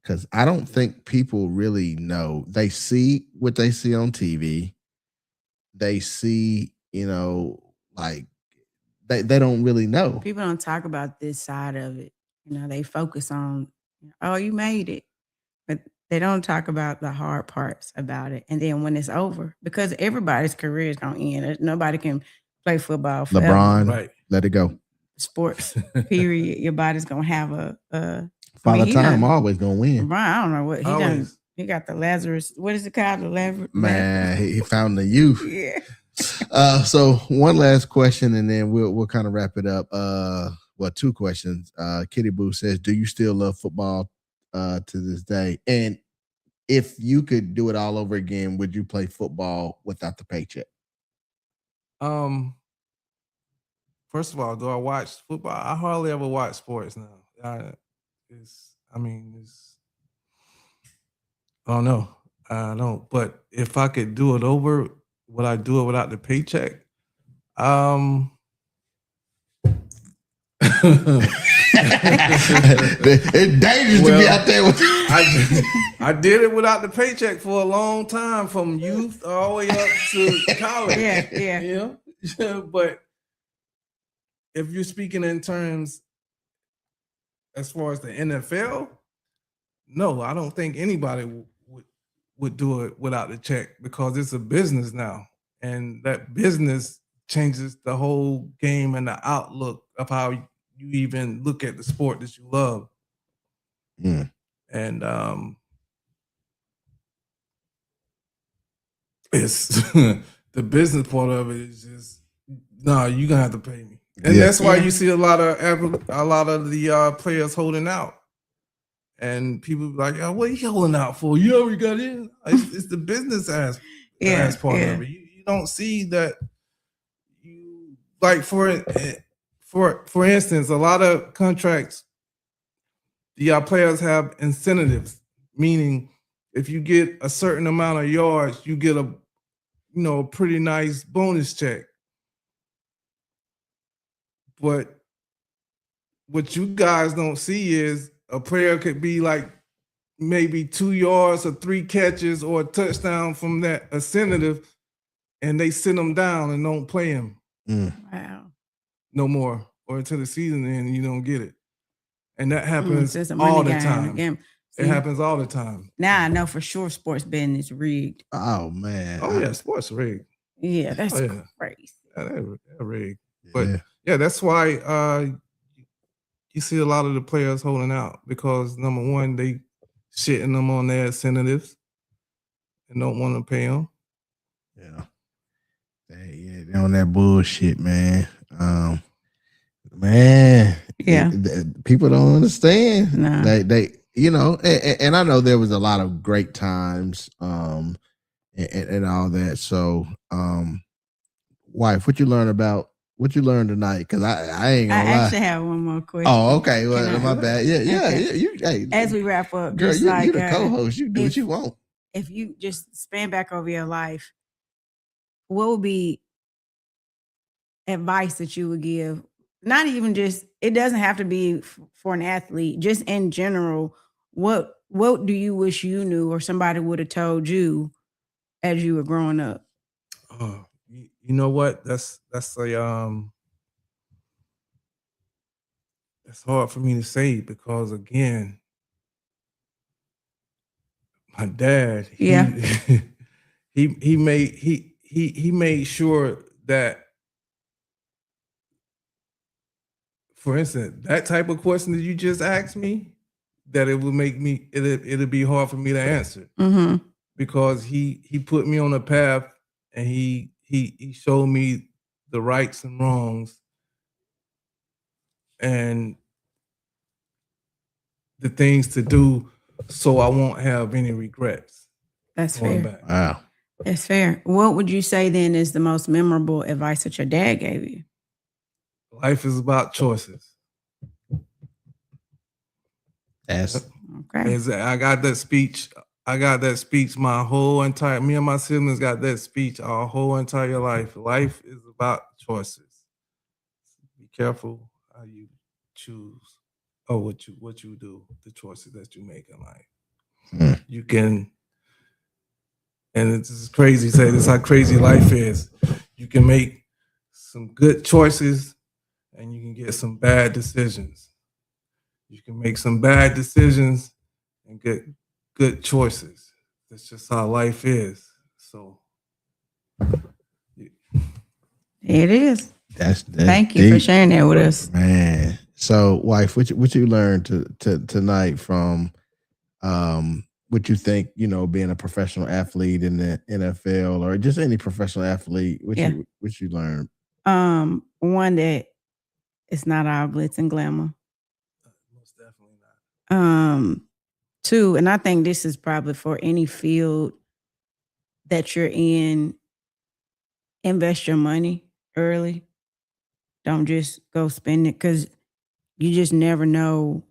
Speaker 3: Because I don't think people really know. They see what they see on TV. They see, like they don't really know.
Speaker 4: People don't talk about this side of it. They focus on, oh, you made it. But they don't talk about the hard parts about it. And then when it's over, because everybody's career is going to end. Nobody can play football forever.
Speaker 3: LeBron,
Speaker 5: Right.
Speaker 3: Let it go.
Speaker 4: Sports, period. Your body's going to have a
Speaker 3: Father
Speaker 4: he
Speaker 3: Time
Speaker 4: done-
Speaker 3: always gonna win.
Speaker 4: LeBron, I don't know what he done.
Speaker 5: Always.
Speaker 4: He got the Lazarus. What is it called? The Lazarus.
Speaker 3: Man, he found the youth.
Speaker 4: Yeah.
Speaker 3: So one last question, and then we'll kind of wrap it up. Well, two questions. Kitty Boo says, "Do you still love football to this day? And if you could do it all over again, would you play football without the paycheck?"
Speaker 5: First of all, do I watch football? I hardly ever watch sports now. I don't know. I don't. But if I could do it over, would I do it without the paycheck?
Speaker 3: It's dangerous to be out there with.
Speaker 5: I did it without the paycheck for a long time, from youth all the way up to college.
Speaker 4: Yeah.
Speaker 5: You know? But if you're speaking in terms as far as the NFL, no, I don't think anybody would do it without the check, because it's a business now, and that business changes the whole game and the outlook of how you even look at the sport that you love.
Speaker 3: Mm.
Speaker 5: And it's the business part of it is just no, you're gonna have to pay me. And
Speaker 3: Yeah.
Speaker 5: that's why
Speaker 4: Yeah.
Speaker 5: you see a lot of the players holding out. And people be like, oh, what are you holding out for? You already got in. It's the business ass part of it. You don't see that. You like for instance, a lot of contracts, the players have incentives, meaning if you get a certain amount of yards, you get a pretty nice bonus check. But what you guys don't see is a player could be like maybe 2 yards or 3 catches or a touchdown from that incentive, and they sit them down and don't play him
Speaker 4: Wow.
Speaker 5: no more, or until the season and you don't get it. And that happens
Speaker 4: It's a money
Speaker 5: all the
Speaker 4: game,
Speaker 5: time.
Speaker 4: again.
Speaker 5: It happens all the time.
Speaker 4: Now I know for sure sports betting is rigged.
Speaker 3: Oh man.
Speaker 5: Oh yeah, sports rigged.
Speaker 4: Yeah, that's
Speaker 5: Oh, yeah.
Speaker 4: crazy.
Speaker 5: Yeah, they're rigged.
Speaker 3: Yeah.
Speaker 5: But yeah, that's why you see a lot of the players holding out, because number one, they shitting them on their incentives and don't want to pay them.
Speaker 3: Yeah. They on that bullshit, man. Man.
Speaker 4: Yeah.
Speaker 3: People don't understand.
Speaker 4: No.
Speaker 3: They and I know there was a lot of great times and all that. So wife, what you learn tonight? Because I ain't gonna lie.
Speaker 4: actually have one more question.
Speaker 3: Oh, okay. Well,
Speaker 4: Can I-
Speaker 3: my bad. Yeah.
Speaker 4: Okay.
Speaker 3: You, hey,
Speaker 4: As we wrap up,
Speaker 3: girl,
Speaker 4: just
Speaker 3: you
Speaker 4: like
Speaker 3: the co-host. You do what you want.
Speaker 4: if you just span back over your life, what would be advice that you would give? Not even just, it doesn't have to be for an athlete, just in general. What do you wish you knew or somebody would have told you as you were growing up?
Speaker 5: Oh, you know what? That's that's hard for me to say, because again, my dad,
Speaker 4: Yeah.
Speaker 5: he made sure that, for instance, that type of question that you just asked me, that it would make me, it'll be hard for me to answer,
Speaker 4: Mm-hmm.
Speaker 5: because he put me on a path, and he showed me the rights and wrongs and the things to do, so I won't have any regrets.
Speaker 4: That's
Speaker 5: going
Speaker 4: fair.
Speaker 5: back.
Speaker 3: Wow.
Speaker 4: That's fair. What would you say then is the most memorable advice that your dad gave you?
Speaker 5: Life is about choices.
Speaker 3: That's
Speaker 4: Okay.
Speaker 5: I got that speech. My whole entire, me and my siblings got that speech our whole entire life. Life is about choices. Be careful how you choose, or what you do, the choices that you make in life. You can, and it's crazy to say this, how crazy life is. You can make some good choices and you can get some bad decisions. You can make some bad decisions and get good choices. That's just how life is. So
Speaker 4: It is.
Speaker 3: that's
Speaker 4: Thank you for
Speaker 3: deep,
Speaker 4: sharing that with us.
Speaker 3: man. So, wife, what you learned to tonight from what you think, being a professional athlete in the NFL or just any professional athlete, what you learned?
Speaker 4: One, that it's not all glitz and glamour.
Speaker 5: most definitely not.
Speaker 4: Two, and I think this is probably for any field that you're in, invest your money early. Don't just go spend it, because you just never know,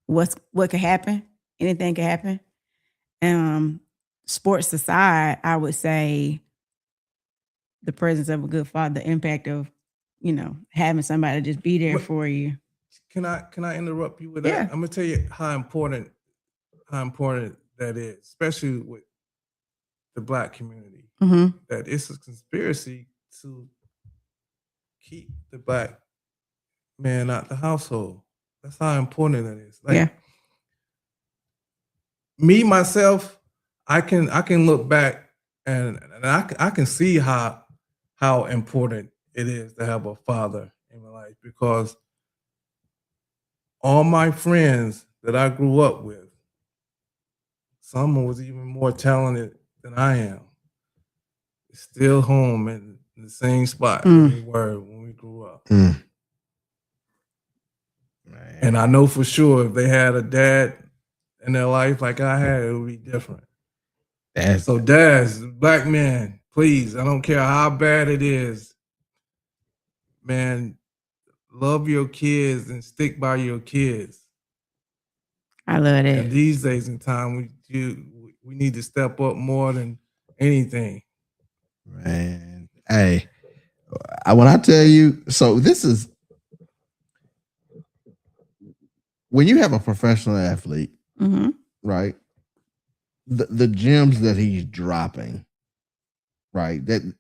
Speaker 4: what could happen. Anything could happen. Sports aside, I would say the presence of a good father, the impact of, having somebody just be there for you.
Speaker 5: Can I interrupt you with that?
Speaker 4: Yeah.
Speaker 5: I'm gonna tell you how important that is, especially with the Black community.
Speaker 4: Mm-hmm.
Speaker 5: That it's a conspiracy to keep the Black man out the household. That's how important that is. Like,
Speaker 4: Yeah.
Speaker 5: me myself, I can look back and I can see how how important it is to have a father in my life, because all my friends that I grew up with, someone was even more talented than I am, still home in the same spot we were when we grew up. And I know for sure if they had a dad in their life like I had, it would be different. So dads, black men, please, I don't care how bad it is, man, love your kids and stick by your kids.
Speaker 4: I love that.
Speaker 5: And these days in time, we need to step up more than anything.
Speaker 3: Man, hey, when I tell you, so this is when you have a professional athlete, right? The gems that he's dropping, right? That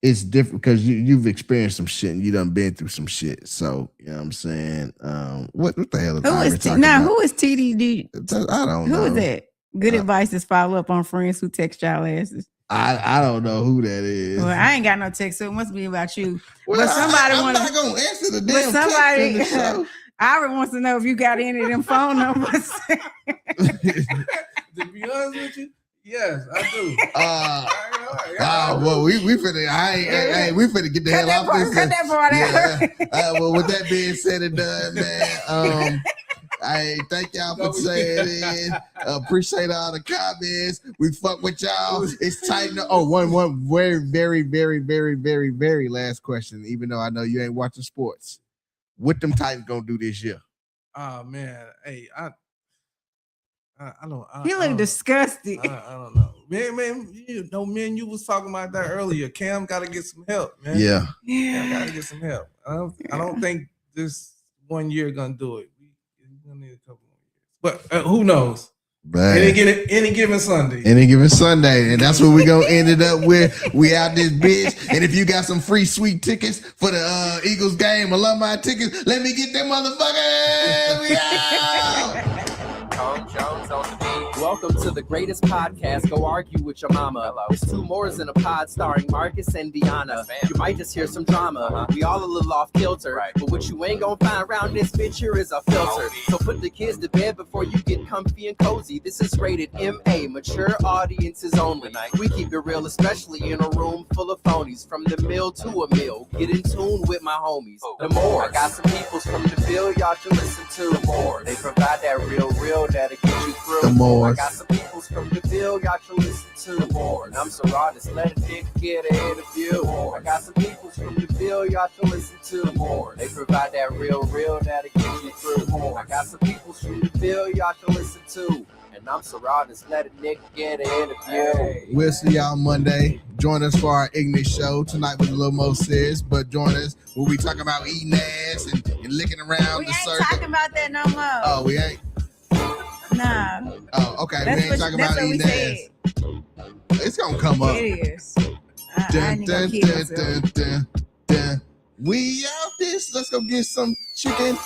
Speaker 3: it's different because you've experienced some shit and you done been through some shit. So you know what I'm saying? What the hell is
Speaker 4: who is TDD?
Speaker 3: I don't know.
Speaker 4: Who is that? Good advice is follow up on friends who text y'all asses.
Speaker 3: I don't know who that is.
Speaker 4: Well, I ain't got no text, so it must be about you.
Speaker 3: Well,
Speaker 4: but somebody
Speaker 3: I'm not gonna answer the damn
Speaker 4: somebody,
Speaker 3: text in the show.
Speaker 4: Ira wants to know if you got any of them phone numbers.
Speaker 5: To be honest with you, yes, I do.
Speaker 3: Well, we finna, we finna get the hell off this.
Speaker 4: Cut that part out.
Speaker 3: Well, with that being said and done, man, I thank y'all for saying it. Appreciate all the comments. We fuck with y'all. It's time to. One very, very, very, very, very, very last question. Even though I know you ain't watching sports, what them Titans gonna do this year?
Speaker 5: Oh man, hey, I don't.
Speaker 4: He look disgusted.
Speaker 5: I don't know, man. You know, man, you was talking about that earlier. Cam got to get some help, man.
Speaker 3: Yeah,
Speaker 5: Cam got to get some help. I don't think this 1 year gonna do it. We're gonna need a couple more years, but who knows? Any given Sunday.
Speaker 3: Any given Sunday. And that's what we're going to end it up with. We out this bitch. And if you got some free sweet tickets for the Eagles game, alumni tickets, let me get them motherfuckers. We out.
Speaker 1: Tom Jones on the beat. Welcome to the greatest podcast. Go argue with your mama. Hello. It's 2Mooresinapod starring Marcus and Deanna. You might just hear some drama. We all a little off kilter. Right. But what you ain't gonna find around this bitch here is a filter. So put the kids to bed before you get comfy and cozy. This is rated MA, mature audiences only. We keep it real, especially in a room full of phonies. From the mill to a mill. Get in tune with my homies. The more I got some peoples from the bill y'all should listen to. The more they provide that real that'll get you through.
Speaker 3: The more
Speaker 1: I got some peoples from the bill y'all should listen to. The more and I'm so honest, let a dick get ahead of you. I got some peoples from the bill y'all should listen to. The more they provide that real that'll get you through. I got some peoples from the bill y'all should listen to. And I'm so honest, let a nigga get ahead of you.
Speaker 3: We'll see y'all Monday. Join us for our Ignis show tonight with a little more sis. But join us when we talk about eating ass and licking around
Speaker 4: we
Speaker 3: the
Speaker 4: ain't
Speaker 3: circuit.
Speaker 4: talking about that no more.
Speaker 3: Oh, we ain't?
Speaker 4: Nah.
Speaker 3: Oh, okay. We ain't talking about eating ass. It's gonna come up.
Speaker 4: It is. I
Speaker 3: We out this. Let's go get some chicken.